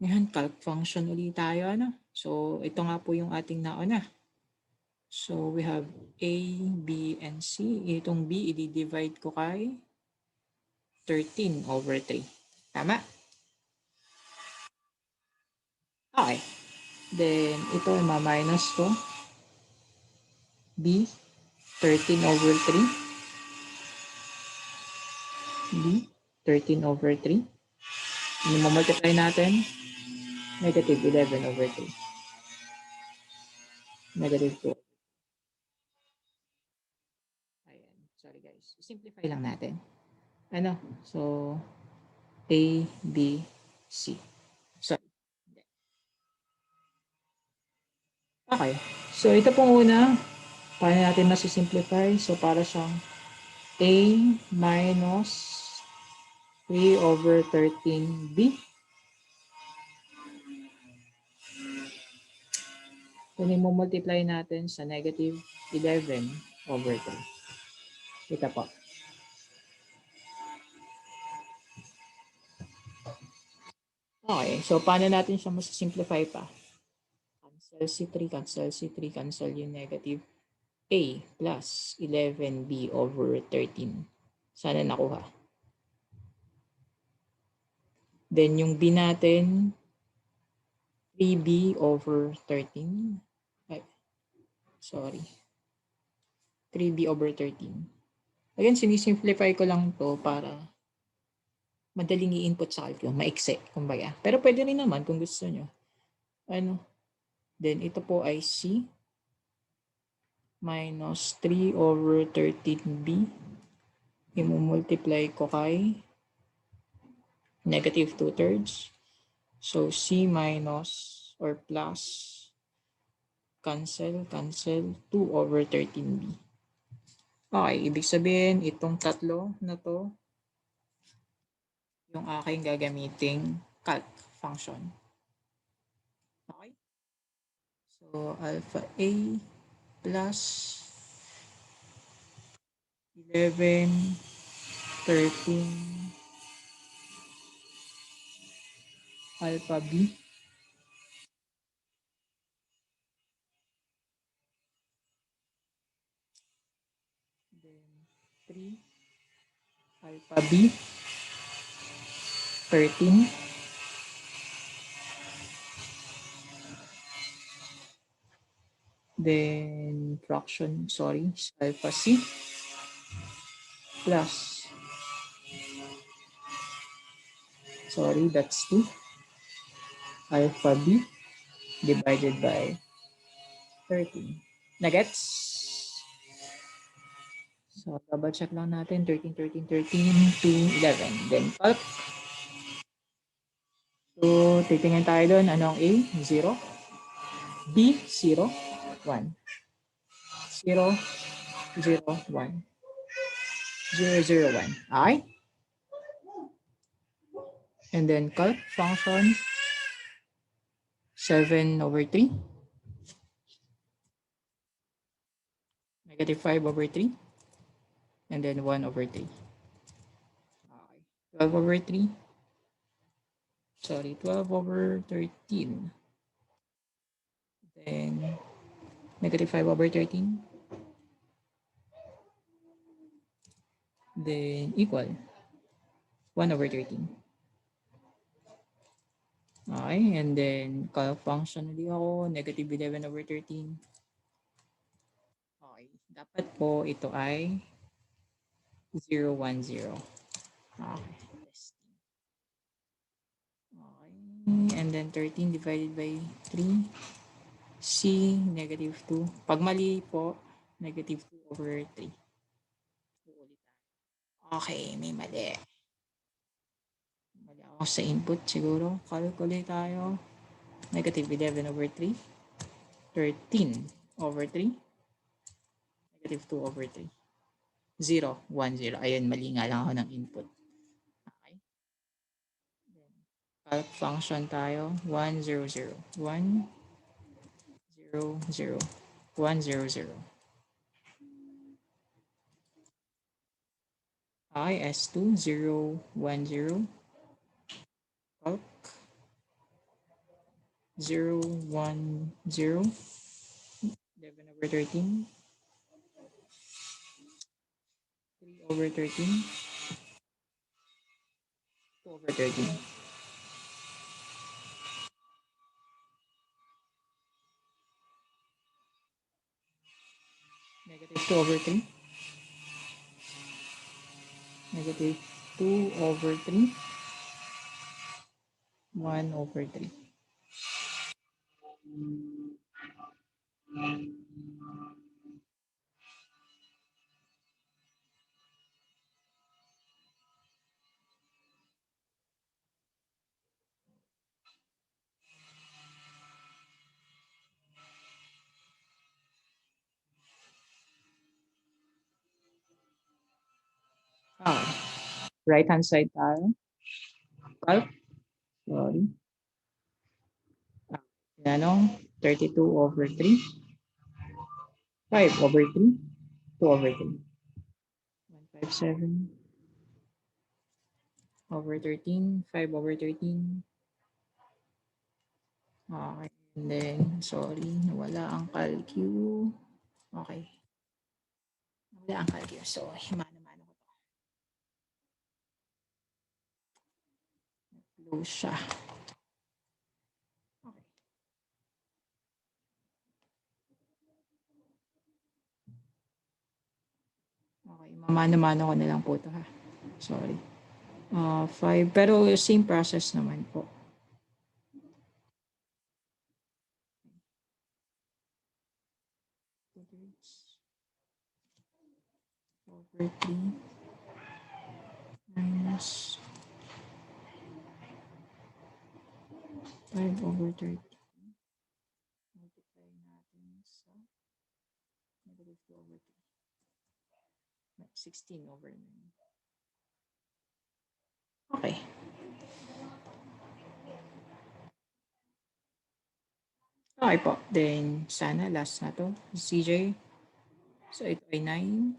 Ngayon, calc function ulit tayo. So, ito nga po yung ating nauna. So, we have A, B, and C. Itong B, i-divide ko kay 13/3. Tama? Okay. Then, ito, ma-minus ko. B, 13/3. B, 13/3. Ano mo-multiply natin? Negative 11/3. Negative 2. Ayan. Sorry guys. Simplify lang natin. So, A, B, C. Sorry. Okay. So, ito pong una. Paano natin masisimplify? So, para siyang A minus 3 over 13B. Kung i-multiply natin sa negative 11 over 3. Ito po. Okay. So, paano natin siya masisimplify pa? Cancel si 3, cancel si 3, cancel yung negative A plus 11B over 13. Sana nakuha. Then, yung B natin, 3B over 13. Ay, sorry. 3B over 13. Again, sinisimplify ko lang to para madaling i-input sa calculus. Maikse, kumbaga. Pero pwede rin naman kung gusto nyo. Ano? Then, ito po ay C minus 3 over 13B. I-multiply ko kay negative 2/3. So, C minus or plus cancel 2 over 13B. Okay, ibig sabihin, itong tatlo na to, yung aking gagamiting calc function. Okay? So, alpha A plus 11, 13, alpha B. Then, 3, alpha B, 13. Then, fraction, sorry, alpha C plus, sorry, that's 2, alpha B divided by 13. Nagets? So, double check lang natin. 13, 13, 13 to 11. Then, calc. So, titingnan tayo doon. Anong A? 0. B, 0. 1. 0, 0, 1. 0, 0, 1. Okay? And then, calc function. 7 over 3. Negative 5 over 3. And then, 1 over 3. Okay. 12 over 3. Sorry, 12 over 13. Then, negative 5 over 13. Then, equal 1 over 13. Okay, and then calc function ulit ako, negative 11 over 13. Okay, dapat po ito ay 0, 1, 0. Okay, okay, and then 13 divided by 3. C, negative 2. Pag mali po, negative 2 over 3. Okay, may mali. Mali ako sa input siguro. Calculate tayo. Negative 11 over 3. 13 over 3. Negative 2 over 3. 0, 1, 0. Ayun, mali nga lang ako ng input. Okay. Calc function tayo. 1, 0, 0. 1, 0, 0. 1, 0, 0. Okay, S2, 0, 1, 0. Calc 0, 1, 0. 11 over 13. 3 over 13. 2 over 13. Negative 2 over 3. Negative 2 over 3. 1 over 3. Right hand side tayo. Calc. Sorry. Ano? 32 over 3. 5 over 3. 2 over 3. 157 over 13. 5 over 13. Okay. And then, sorry, nawala ang calcu. Okay. Nawala ang calcu. So, himano-mano ko to. Close siya. Okay. Okay, mamano-mano ko na lang po to ha. Sorry. 5. Pero same process naman po. Over 3 minus 5 over 30. Multiply natin sa negative 2 over 3. 16 over 9. Okay. Okay po. Then, sana last na to. CJ. So, ito ay 9.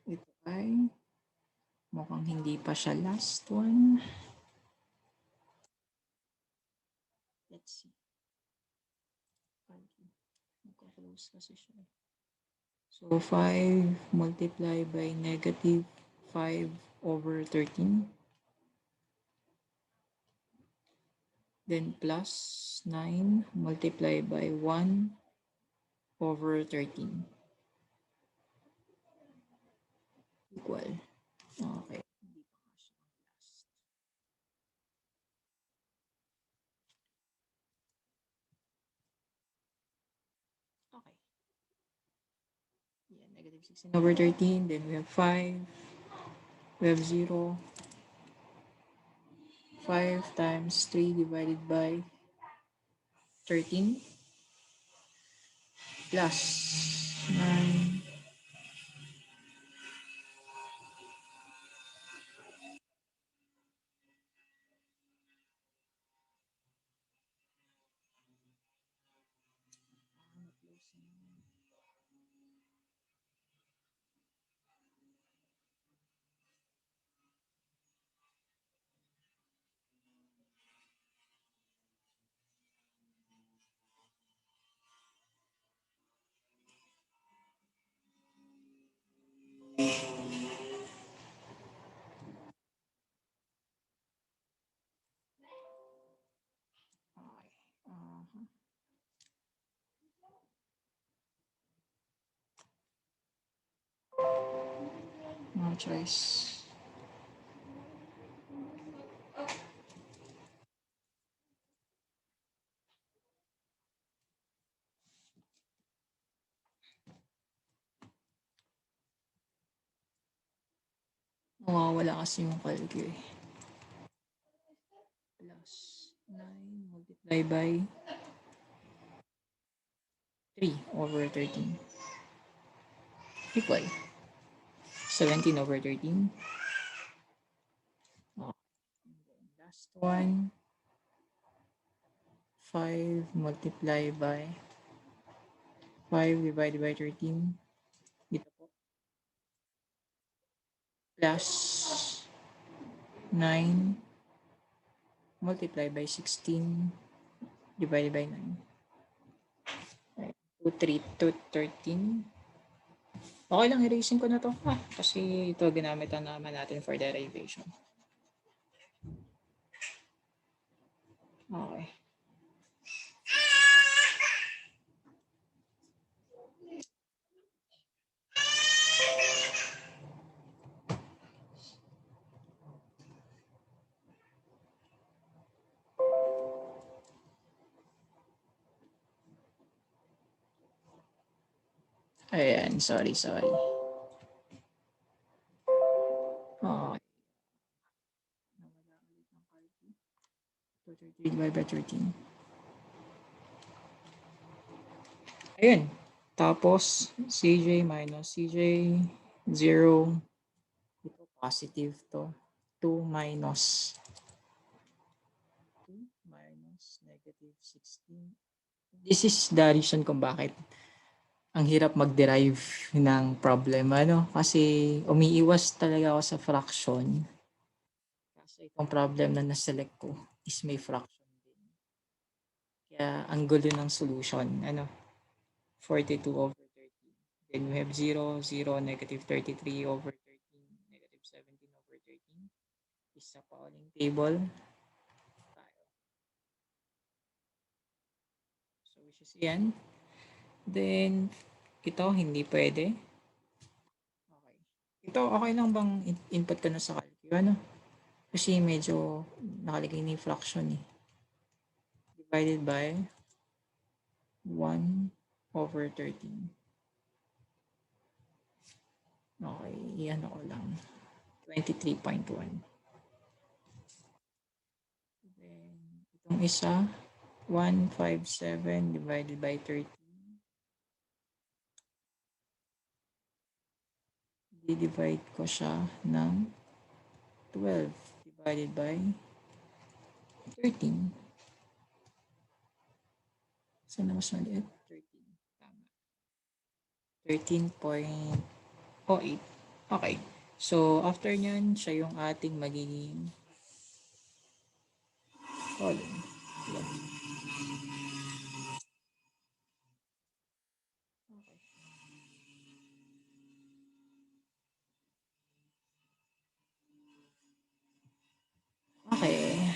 Ito ay mukhang hindi pa siya last one. Let's see. Magka-close kasi siya. So, 5 multiplied by negative 5 over 13. Then plus 9 multiplied by 1 over 13. Equal. Okay. Hindi pa nga siya last. Okay. Yeah, negative 16 over 13. Then we have 5. We have 0. 5 times 3 divided by 13 plus 9. No choice. Wala kasi yung calcu eh. Plus 9 multiplied by 3 over 13. Equal. 17 over 13. Oh. Last one. 5 multiplied by 5 divided by 13. Dito po. Plus 9 multiplied by 16 divided by 9. 2, 3, 2, 13. Okay lang, erasing ko na to. Kasi ito ginamitan naman natin for derivation. Okay. Ayan, sorry. Okay. 230 divided by 13. Ayun. Tapos, CJ minus CJ, 0. Ito, positive to. 2 minus 2 minus negative 16. This is the reason kung bakit ang hirap mag-derive ng problem, ano? Kasi umiiwas talaga ako sa fraction. Kasi itong problem na na-select ko is may fraction din. Kaya ang gulo ng solution, ano? 42 over 13. Then we have 0, 0, negative 33 over 13, negative 17 over 13. Isa pa uling table. Tayo. So which is yan. Then, ito hindi pwede. Okay. Ito, okay lang bang input ko na sa calculus? Ano? Kasi medyo nakalagay na yung fraction eh. Divided by 1 over 13. Okay, iyan ako lang. 23.1. Then, itong isa, 157 divided by 13. Di-divide ko siya ng 12 divided by 13. Saan na mas maliit? 13. Tama. 13.08. Okay. So, after nyan, siya yung ating magiging column. Yan. Okay.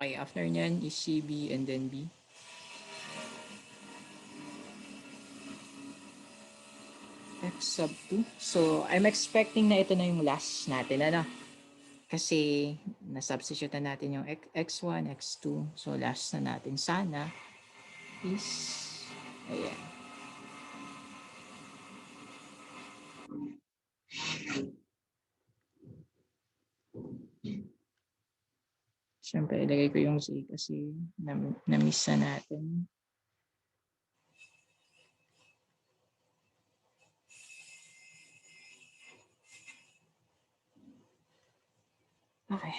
Okay, after nyan is CB and then B. X sub 2. So, I'm expecting na ito na yung last natin, ano? Kasi, na-substitute na natin yung x1, x2. So, last na natin sana is, ayan. Siyempre, ilagay ko yung C kasi na-miss na natin. Okay.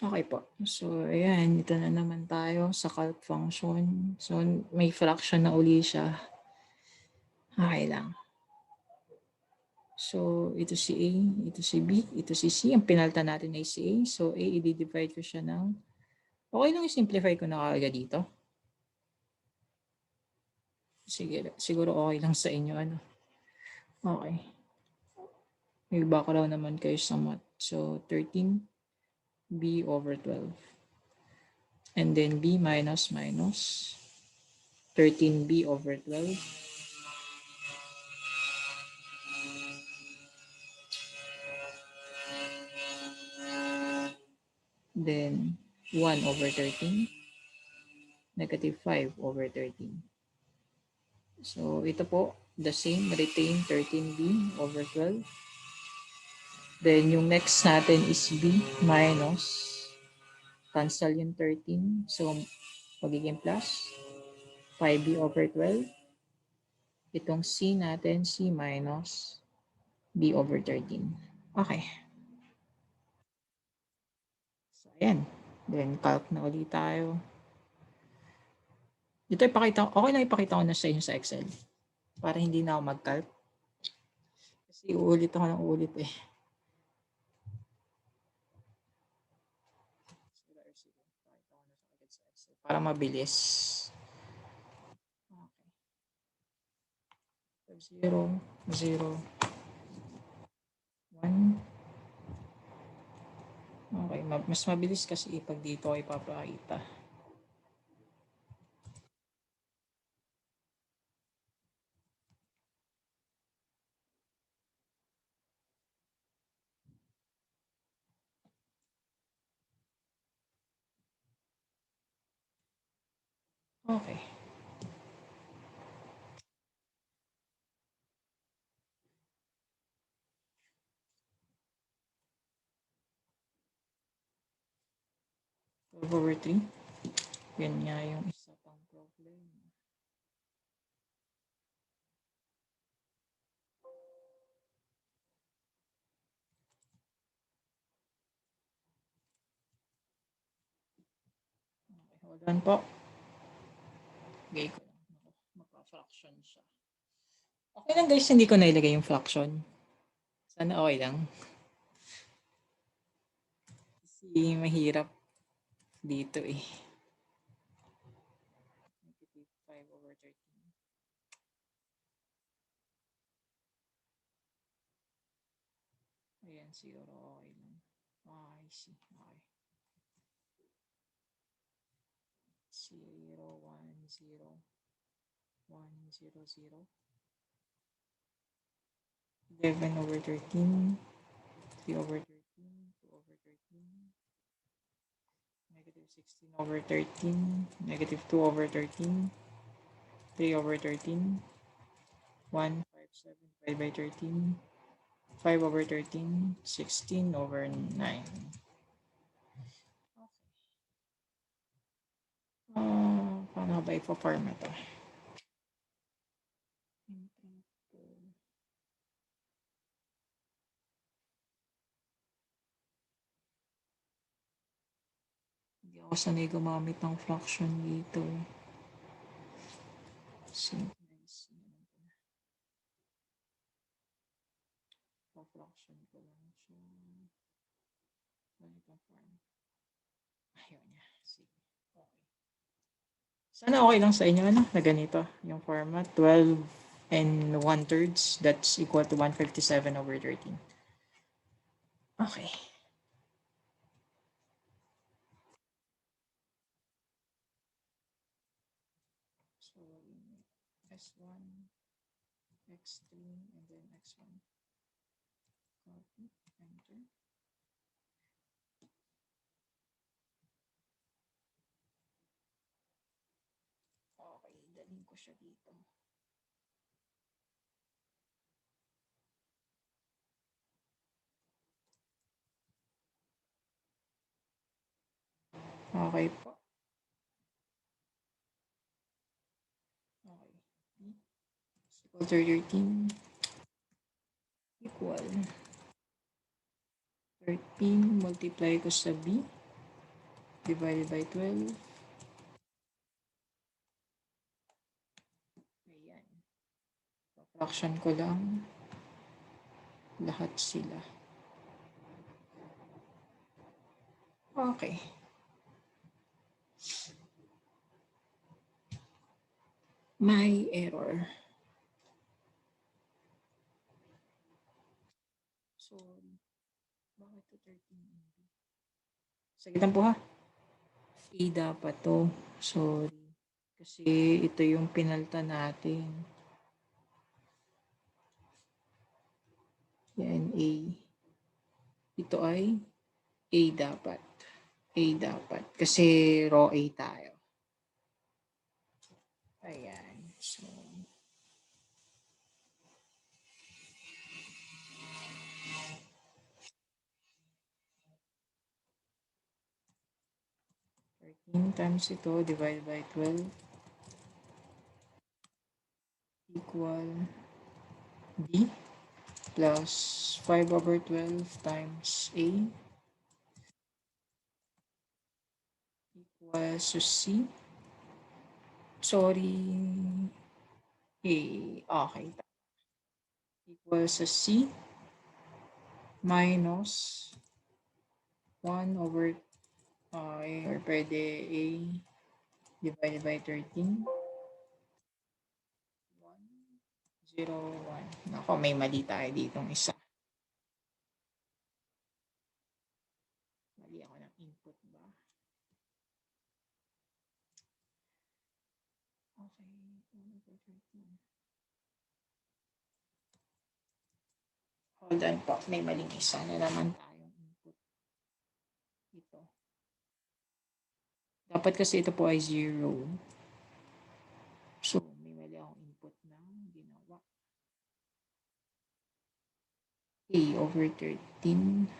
Okay po. So, ayan. Ito na naman tayo sa calc function. So, may fraction na uli siya. Okay lang. So, ito si A, ito si B, ito si C. Ang pinalta natin ay si A. So, A, i-divide ko siya ng... Okay lang i-simplify ko na kagad dito. Sige, siguro okay lang sa inyo. Ano? Okay. May background naman kayo sa math. So, 13 B over 12. And then B minus 13B over 12. Then 1 over 13. Negative 5 over 13. So, ito po, the same, retain 13B over 12. Then, yung next natin is B minus, cancel yung 13. So, magiging plus 5B over 12. Itong C natin, C minus B over 13. Okay. So, ayan. Then, calc na ulit tayo. Ito ipakita, okay lang ipakita ko na sa inyo sa Excel. Para hindi na ako mag-calc. Kasi uulit ako ng ulit eh. Para mabilis. Okay. 0, 0, 1. Okay, mas mabilis kasi pag dito ay ipapakita. Okay. 12 over 3. Yan nga yung isa pang problem. Okay, hold on po. Gay ko lang. Magpa-fraction siya. Okay lang guys, hindi ko nailagay yung fraction. Sana okay lang. Kasi mahirap dito eh. Negative 5 over 13. Ayan, 0. Okay lang. I see. Okay. 0, 1, 0. 1, 0, 0. 11 over 13. 3 over 13. 2 over 13. Negative 16 over 13. Negative 2 over 13. 3 over 13. 1, 5, 7, 5 by 13. 5 over 13. 16 over 9. Paano ba ipa-format ito? Hindi ako sanay gumamit ng fraction dito. Simplice. Pa-fraction ko lang siya. Ganitong form. Ayaw niya. Sige. Okay. Sana okay lang sa inyo na ganito yung format. 12 and 1/3. That's equal to 157 over 13. Okay. So, S1, X3, and then X1. Copy, enter. Okay, dalhin ko siya dito. Okay po. Okay. Equal to 13. Equal. 13 multiply ko sa B. Divided by 12. Ayan. Fraction ko lang. Lahat sila. Okay. May error. Sorry. Bakit to 13 MB? Sagitan po ha. A dapat to. Sorry. Kasi ito yung pinalta natin. Yan, A. Ito ay A dapat. A dapat. Kasi raw A tayo. Ayan. So, times ito divided by 12 equal B plus 5 over 12 times A equals to C. Sorry. A. Okay. Equals to C minus 1 over or pwede A divided by 13. 0, 1. Nako, may mali tayo ditong isa. Mali ako ng input ba? Okay, 1 over 13. Hold on po, may maling isa na naman tayong input. Ito. Dapat kasi ito po ay 0. So, may mali akong input na ginawa. A over 13.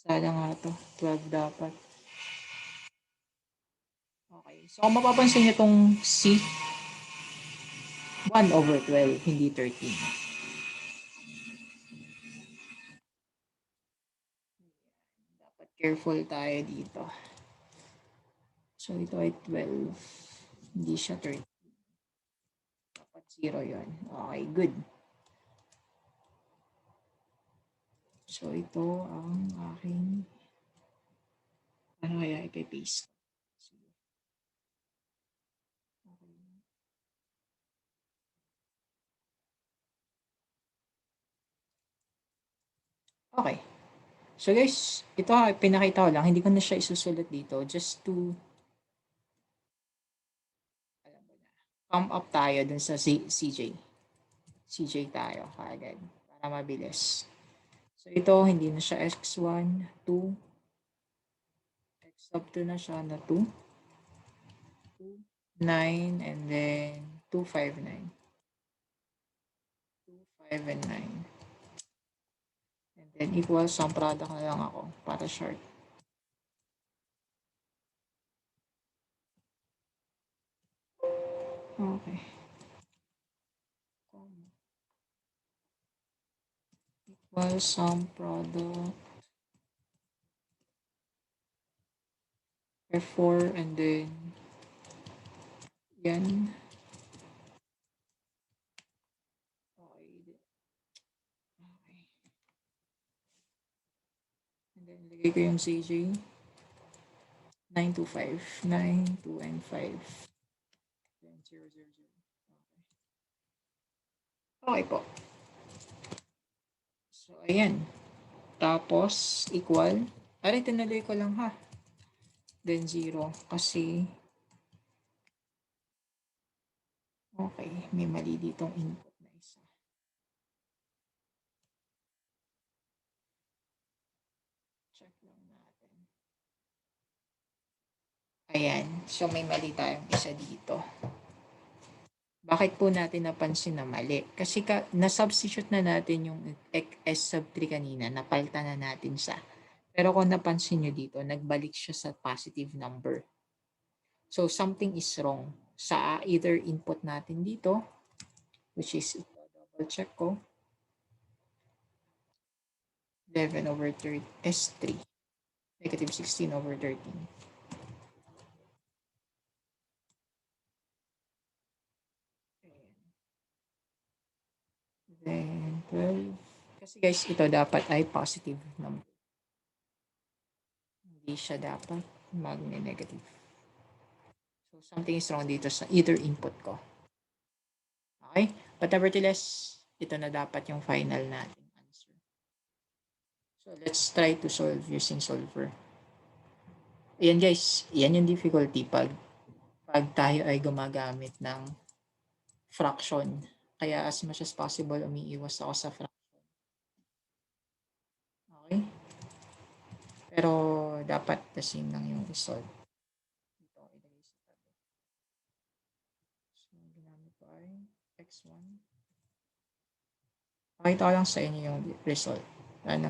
Sana nga to. 12 dapat. Okay. So, kung mapapansin niyo tong C, 1/12, hindi 13. Dapat careful tayo dito. So, ito ay 12. Hindi siya 13. Dapat 0 yun. Okay, good. So, ito ang aking ano kaya ipe-paste. Okay. Okay. So guys, ito pinakita ko lang. Hindi ko na siya isusulat dito just to alam mo na, pump up tayo dun sa CJ. CJ tayo kaagad para mabilis. So ito, hindi na siya x1, 2, x sub 2 na siya na 2, 2, 9, and then 2, 5, 9. 2, 5, and 9. And then equal sum product na lang ako para short. Okay. Equal sum product F4 and then yan. Okay. Okay. And then lagay ko yung CJ. 9 to 5. 9, 2, and 5. Then 0, 0, 0. Okay. Okay po. So, ayan. Tapos, equal. Aray, tinuloy ko lang ha. Then 0. Kasi, okay, may mali ditong input na isa. Check lang natin. Ayan. So, may mali tayong isa dito. Bakit po natin napansin na mali? Kasi na-substitute na natin yung S sub 3 kanina, napalitan na natin siya. Pero kung napansin nyo dito, nagbalik siya sa positive number. So, something is wrong sa either input natin dito, which is, double check ko, 11/13, S3, negative 16/13. Then, 12. Kasi guys, ito dapat ay positive number. Hindi siya dapat mag-negative. So, something is wrong dito sa either input ko. Okay? But nevertheless, ito na dapat yung final natin answer. So, let's try to solve using solver. Ayan guys, yan yung difficulty pag tayo ay gumagamit ng fraction. Kaya as much as possible, umiiwas ako sa fraction. Okay? Pero dapat the same lang yung result. Ito, ilagay sa tabi. So, ginamit ko ay x1. Pakita ko lang sa inyo yung result. Ano?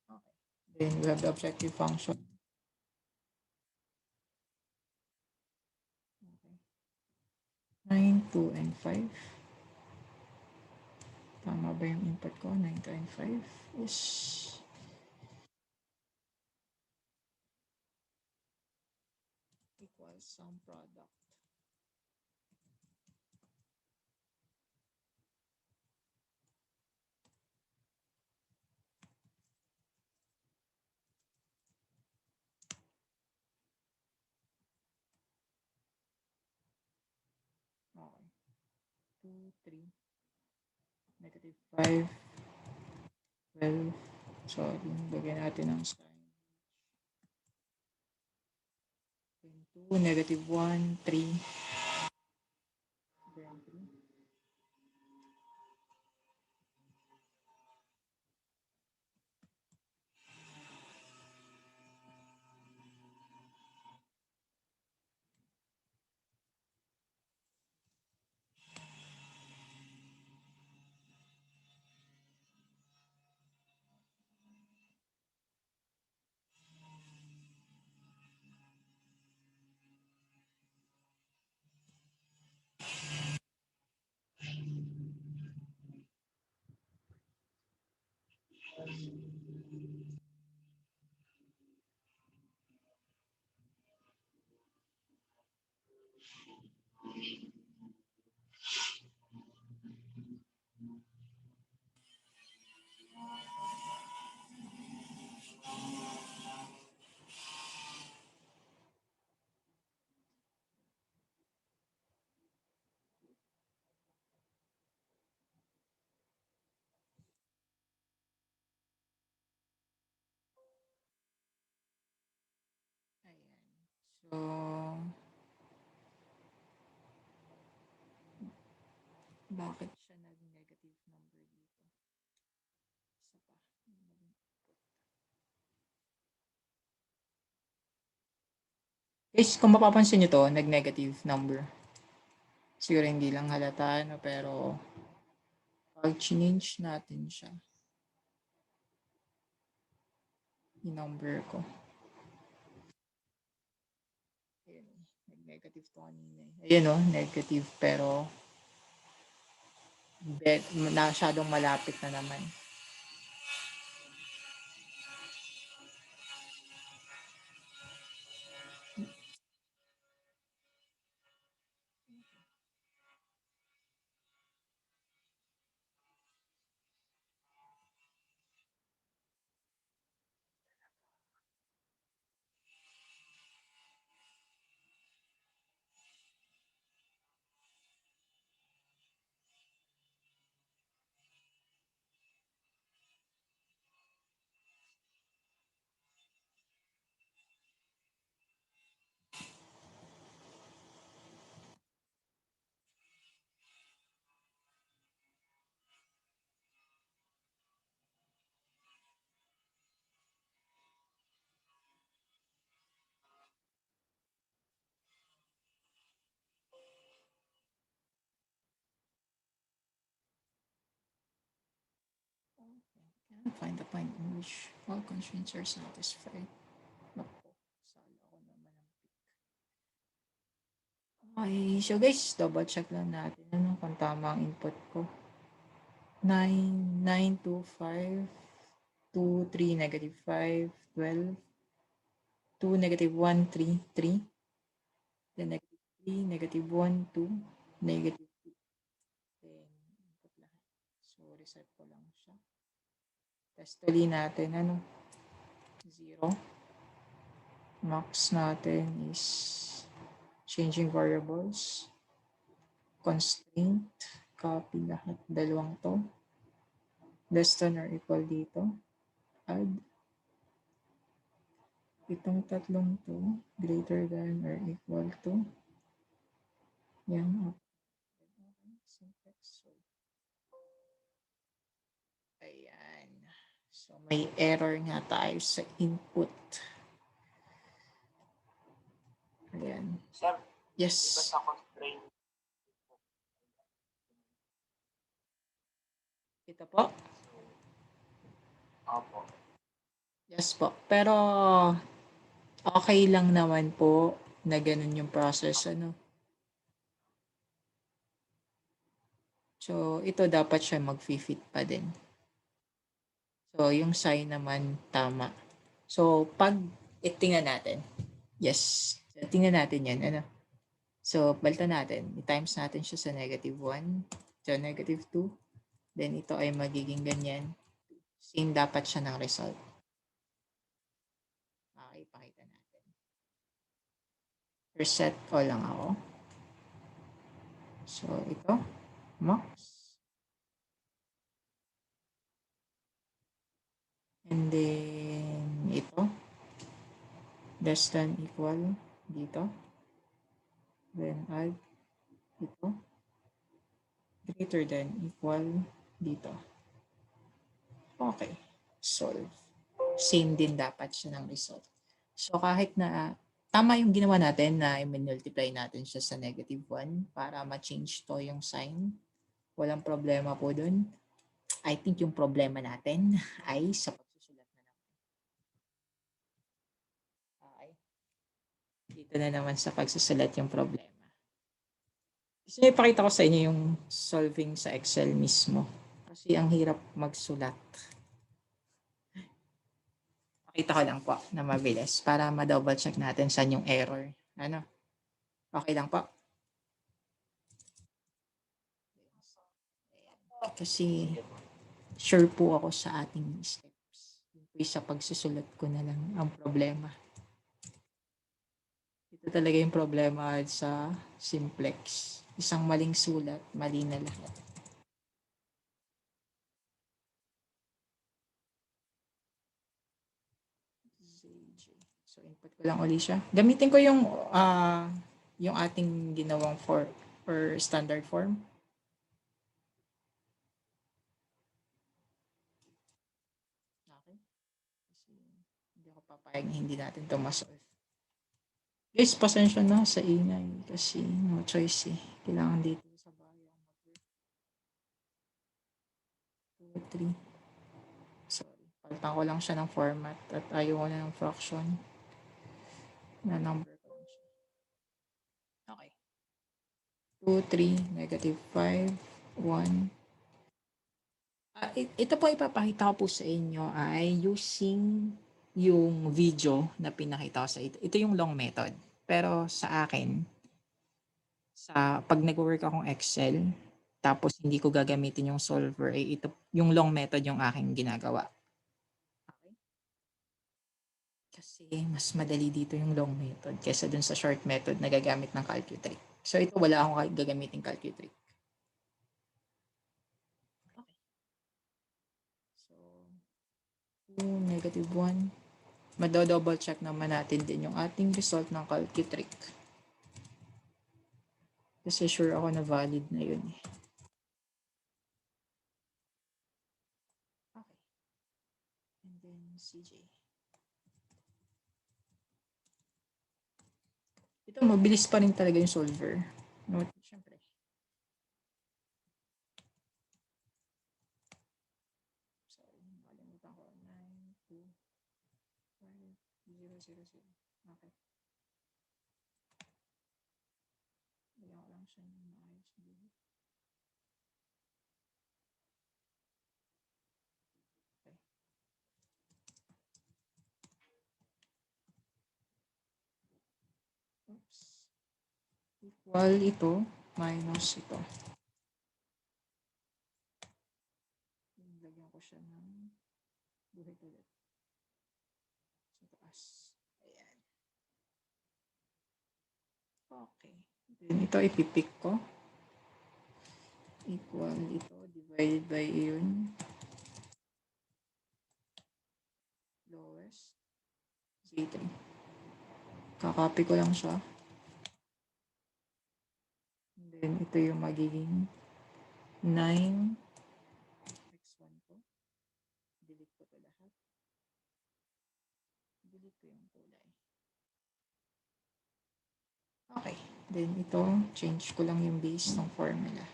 Okay. Then we have the objective function. Okay. 9, 2, and 5. Tama ba yung input ko? 9, 2, and 5 is equals sum product. Okay. 2, 3, negative 5, 12. So, lagyan natin ng sign. 2, negative 1, 3, then 3. Ayan. So, bakit siya naging negative number dito? Isa pa. Guys, kung mapapansin nyo to, nag-negative number. Siguro hindi lang halata, no? Pero pag change natin siya, yung number ko. Ayan, nag-negative to kanina. Ayan o, negative, pero masyadong malapit na naman. Cannot find the point in which all constraints are satisfied. Naku, sala ko naman ang pick. Okay, so guys, double check lang natin ano, kung tama ang input ko. 9, 9, 2, 5, 2, 3, negative 5, 12, 2, negative 1, 3, 3, then negative 3, negative 1, 2, negative 2. Then, input lahat. So, reset ko lang siya. Test ulit natin, ano, 0. Max natin is changing variables, constraint, copy lahat, dalawang to, less than or equal dito, add, itong tatlong to, greater than or equal to, yan, okay, simplex, so, ayan, so may error nga tayo sa input, ayan, Sir, yes, iba sa constraint. ito po, Opo. yes po, pero okay lang naman po na ganun yung process, ano. So, ito dapat siya mag-fit pa din. So, yung sign naman tama. So, pag tingnan natin, yes, tingnan natin yan, ano. So, balta natin, i-times natin siya sa negative 1, so negative 2, then ito ay magiging ganyan. Same dapat siya ng result. Okay, pakita natin. Reset ko lang ako. So, ito, max. And then, ito, less than equal dito. Then, add ito, greater than equal dito. Okay, solve. Same din dapat siya ng result. So, kahit na tama yung ginawa natin na i-multiply natin siya sa negative 1 para ma-change to yung sign. Walang problema po dun. I think yung problema natin ay sa pagsusulat na naman. Okay. Dito na naman sa pagsusulat yung problema. Gusto niyo ipakita ko sa inyo yung solving sa Excel mismo. Kasi ang hirap magsulat. Pakita ko lang po na mabilis para ma-double check natin saan yung error. Ano? Okay lang po. Kasi sure po ako sa ating steps. Yun po sa pagsusulat ko na lang ang problema. Ito talaga yung problema sa simplex. Isang maling sulat, mali na lahat. So input ko lang ulit siya. Gamitin ko yung ating ginawang for standard form. Okay. Kasi hindi ako papayag na hindi natin ito masolve. Guys, pasensya na sa ingay kasi no choice eh. Kailangan dito sa bayan. 2, 3. Sorry. Palitan ko lang siya ng format at ayaw ko na ng fraction. Na number ko lang siya. Okay. 2, 3, negative 5, 1. Ito po ipapakita ko po sa inyo ay using yung video na pinakita ko sa ito. Ito yung long method. Pero sa akin, pag nag-work akong Excel, tapos hindi ko gagamitin yung solver, ito, yung long method yung aking ginagawa. Okay? Kasi mas madali dito yung long method kesa dun sa short method na gagamit ng calcutrick. So ito wala akong gagamitin calcutrick. Okay. So, 2, negative 1. Mado-double check naman natin din yung ating result ng calcutrick. Kasi sure ako na valid na yun eh. Okay. And then CJ. Ito, mabilis pa rin talaga yung solver. No, syempre. Sorry, nakalimutan ko. 9, 2, 5, 0, 0, 0. Okay. Lagyan ko lang siya ng maayos dito. Okay. Oops. Equal ito minus ito. Lagyan ko siya ng buhit ulit. Sa taas. Ayan. Okay. Then ito ipipick ko. Equal ito divided by yun. Lowest. Z3. Kakopy ko lang siya. And then ito yung magiging 9 x1 ko. Delete ko ito lahat. Delete ko yung kulay. Okay. Then ito, change ko lang yung base ng formula.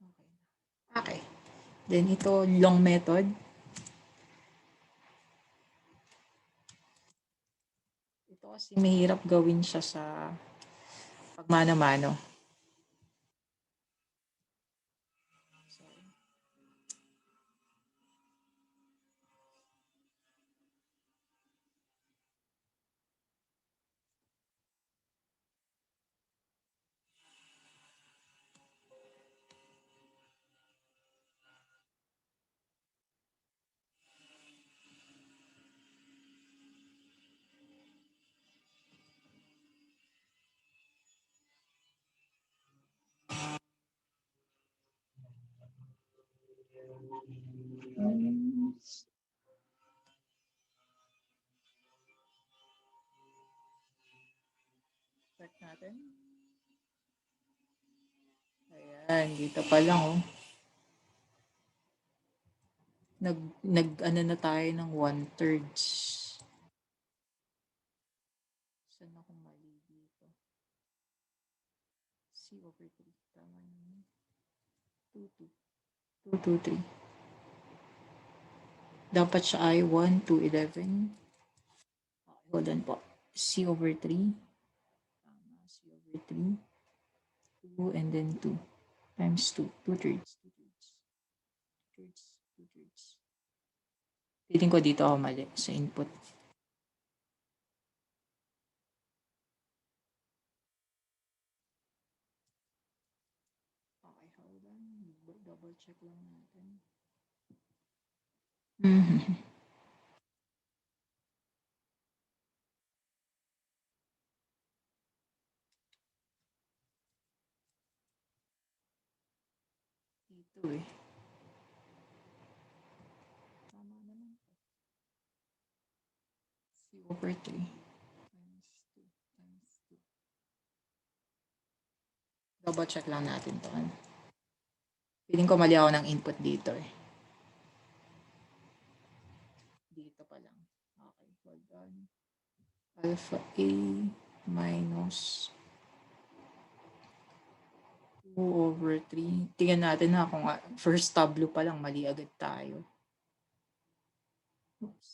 Okay. Okay. Then ito, long method. Ito kasi mahirap gawin siya sa pagmano-mano. Check natin. Ayan, dito pa lang oh. Ano na tayo ng 1/3. Saan ako mali dito? C over 3. Tama naman. 2, 2. 2, 2, 3. Dapat siya ay 1, 2, 11. Okay, hold on po. C over 3. Tama, C over 3. 2, 2 and then 2 times 2. 2/3. 2/3. 2/3. 2/3. Feeling ko dito ako mali sa input. Okay, hold on. Double check lang natin. Dito eh. Tama naman. C over 3 times 2 times 2. Double check lang natin to. Feeling ko mali ako ng input dito eh. Dito pa lang. Okay, hold on. Alpha A minus 2 over 3. Tingnan natin na kung first tableau pa lang mali agad tayo. Oops.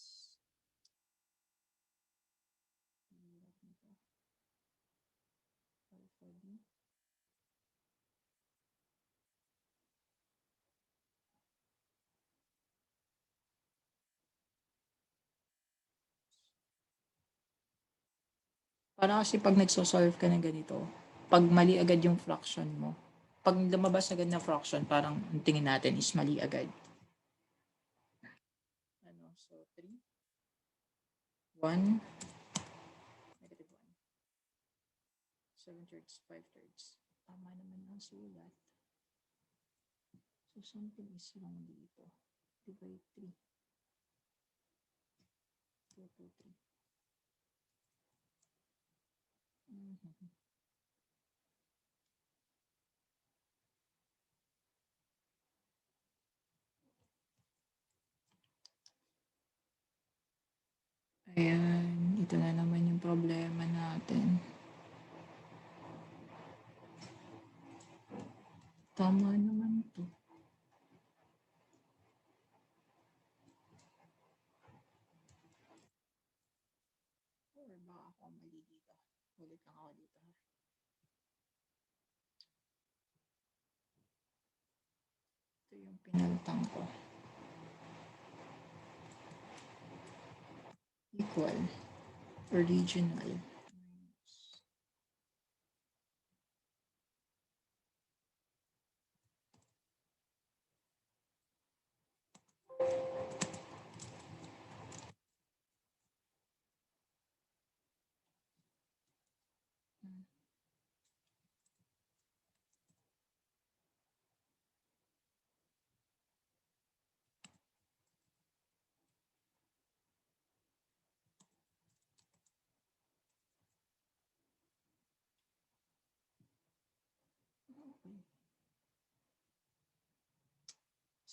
Alpha B. Para kasi pag nagsosolve ka ng ganito, pag mali agad yung fraction mo, pag lumabas agad na fraction, parang ang tingin natin is mali agad. Ano, so 3, 1, negative 1, 7/3, 5/3. Tama naman ang sulat. So something is wrong dito. Divide 3. 2, 2, 3. Ayan, ito na naman yung problema natin. Tama naman to. Or baka ako mali dito. Ulit lang ako dito. Ito yung pinaltang ko. Equal. Original.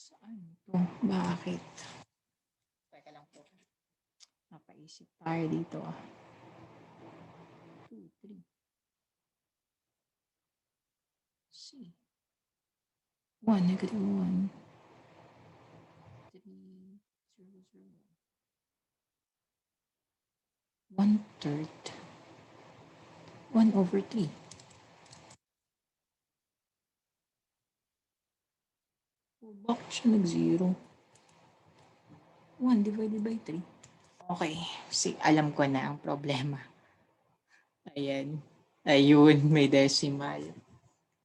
Saan to? Bakit? Teka lang po. Napaisip tayo dito 2, 3. C. 1, negative 1. 3, 0, 0. 1/3. 1 over 3. Bakit siya nag-0? 1 divided by 3. Okay, alam ko na ang problema. Ayan. Ayun, may decimal.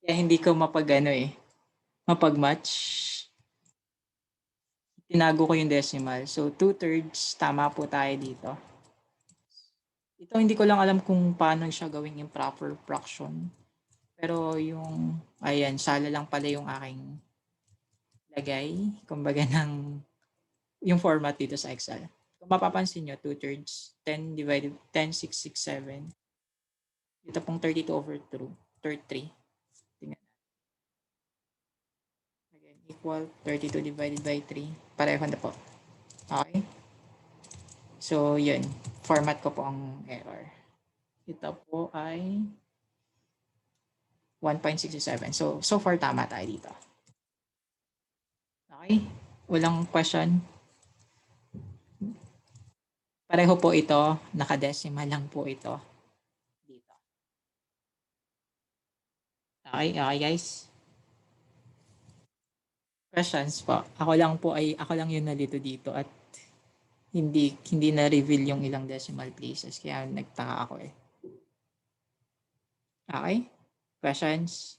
Kaya hindi ko mapag-match. Tinago ko yung decimal. So, 2/3, tama po tayo dito. Ito, hindi ko lang alam kung paano siya gawing improper fraction. Pero ayan, sala lang pala yung aking lagay. Kumbaga yung format dito sa Excel. Kung mapapansin nyo, 2/3, 10 divided, 10, 6, 6, 7. Ito pong 32 over 3. Tingnan. Again, equal 32 divided by 3. Pareho na po. Okay? So, yun. Format ko po ang error. Ito po ay 1.67. So far tama tayo dito. Okay? Walang question. Pareho po ito. Nakadecimal lang po ito. Dito. Okay, okay guys. Questions po. Ako lang yung nalito dito at hindi na-reveal yung ilang decimal places kaya nagtaka ako eh. Okay? Questions?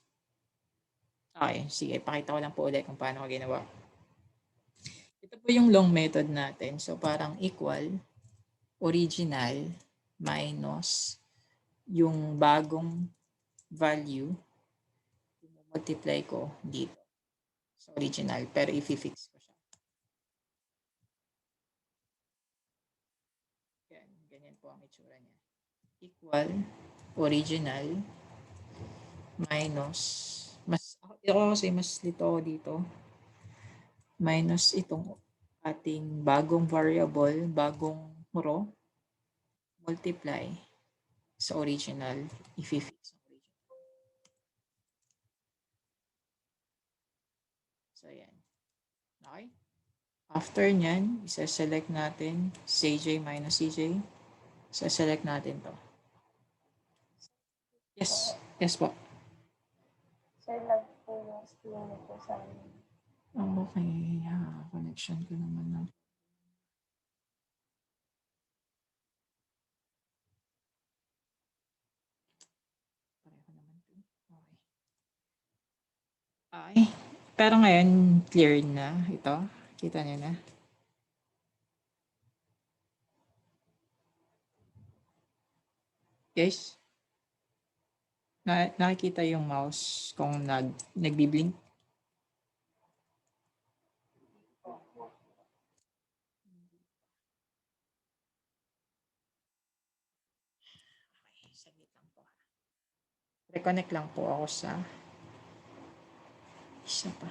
Okay, sige. Pakita ko lang po ulit kung paano ko ginawa. Ito po yung long method natin. So parang equal, original, minus, yung bagong value, multiply ko dito sa original, pero i-fix ko siya. Ganyan po ang itsura niya. Equal, original, minus, ako kasi mas lito ako dito, minus itong ating bagong variable, bagong row, multiply sa original, i-fix sa original. So, yan. Okay? After nyan, isa-select natin CJ minus CJ. Isa-select natin to. Yes. Yes po. Sir, lag po yung screen niyo po sa amin. Okay. Connection ko naman na. Pareho naman to. Okay. Okay. Pero ngayon, clear na ito. Kita niyo na. Guys, nakikita yung mouse kung nagbi-blink. Okay, saglit lang po. Reconnect lang po ako sa isa pa.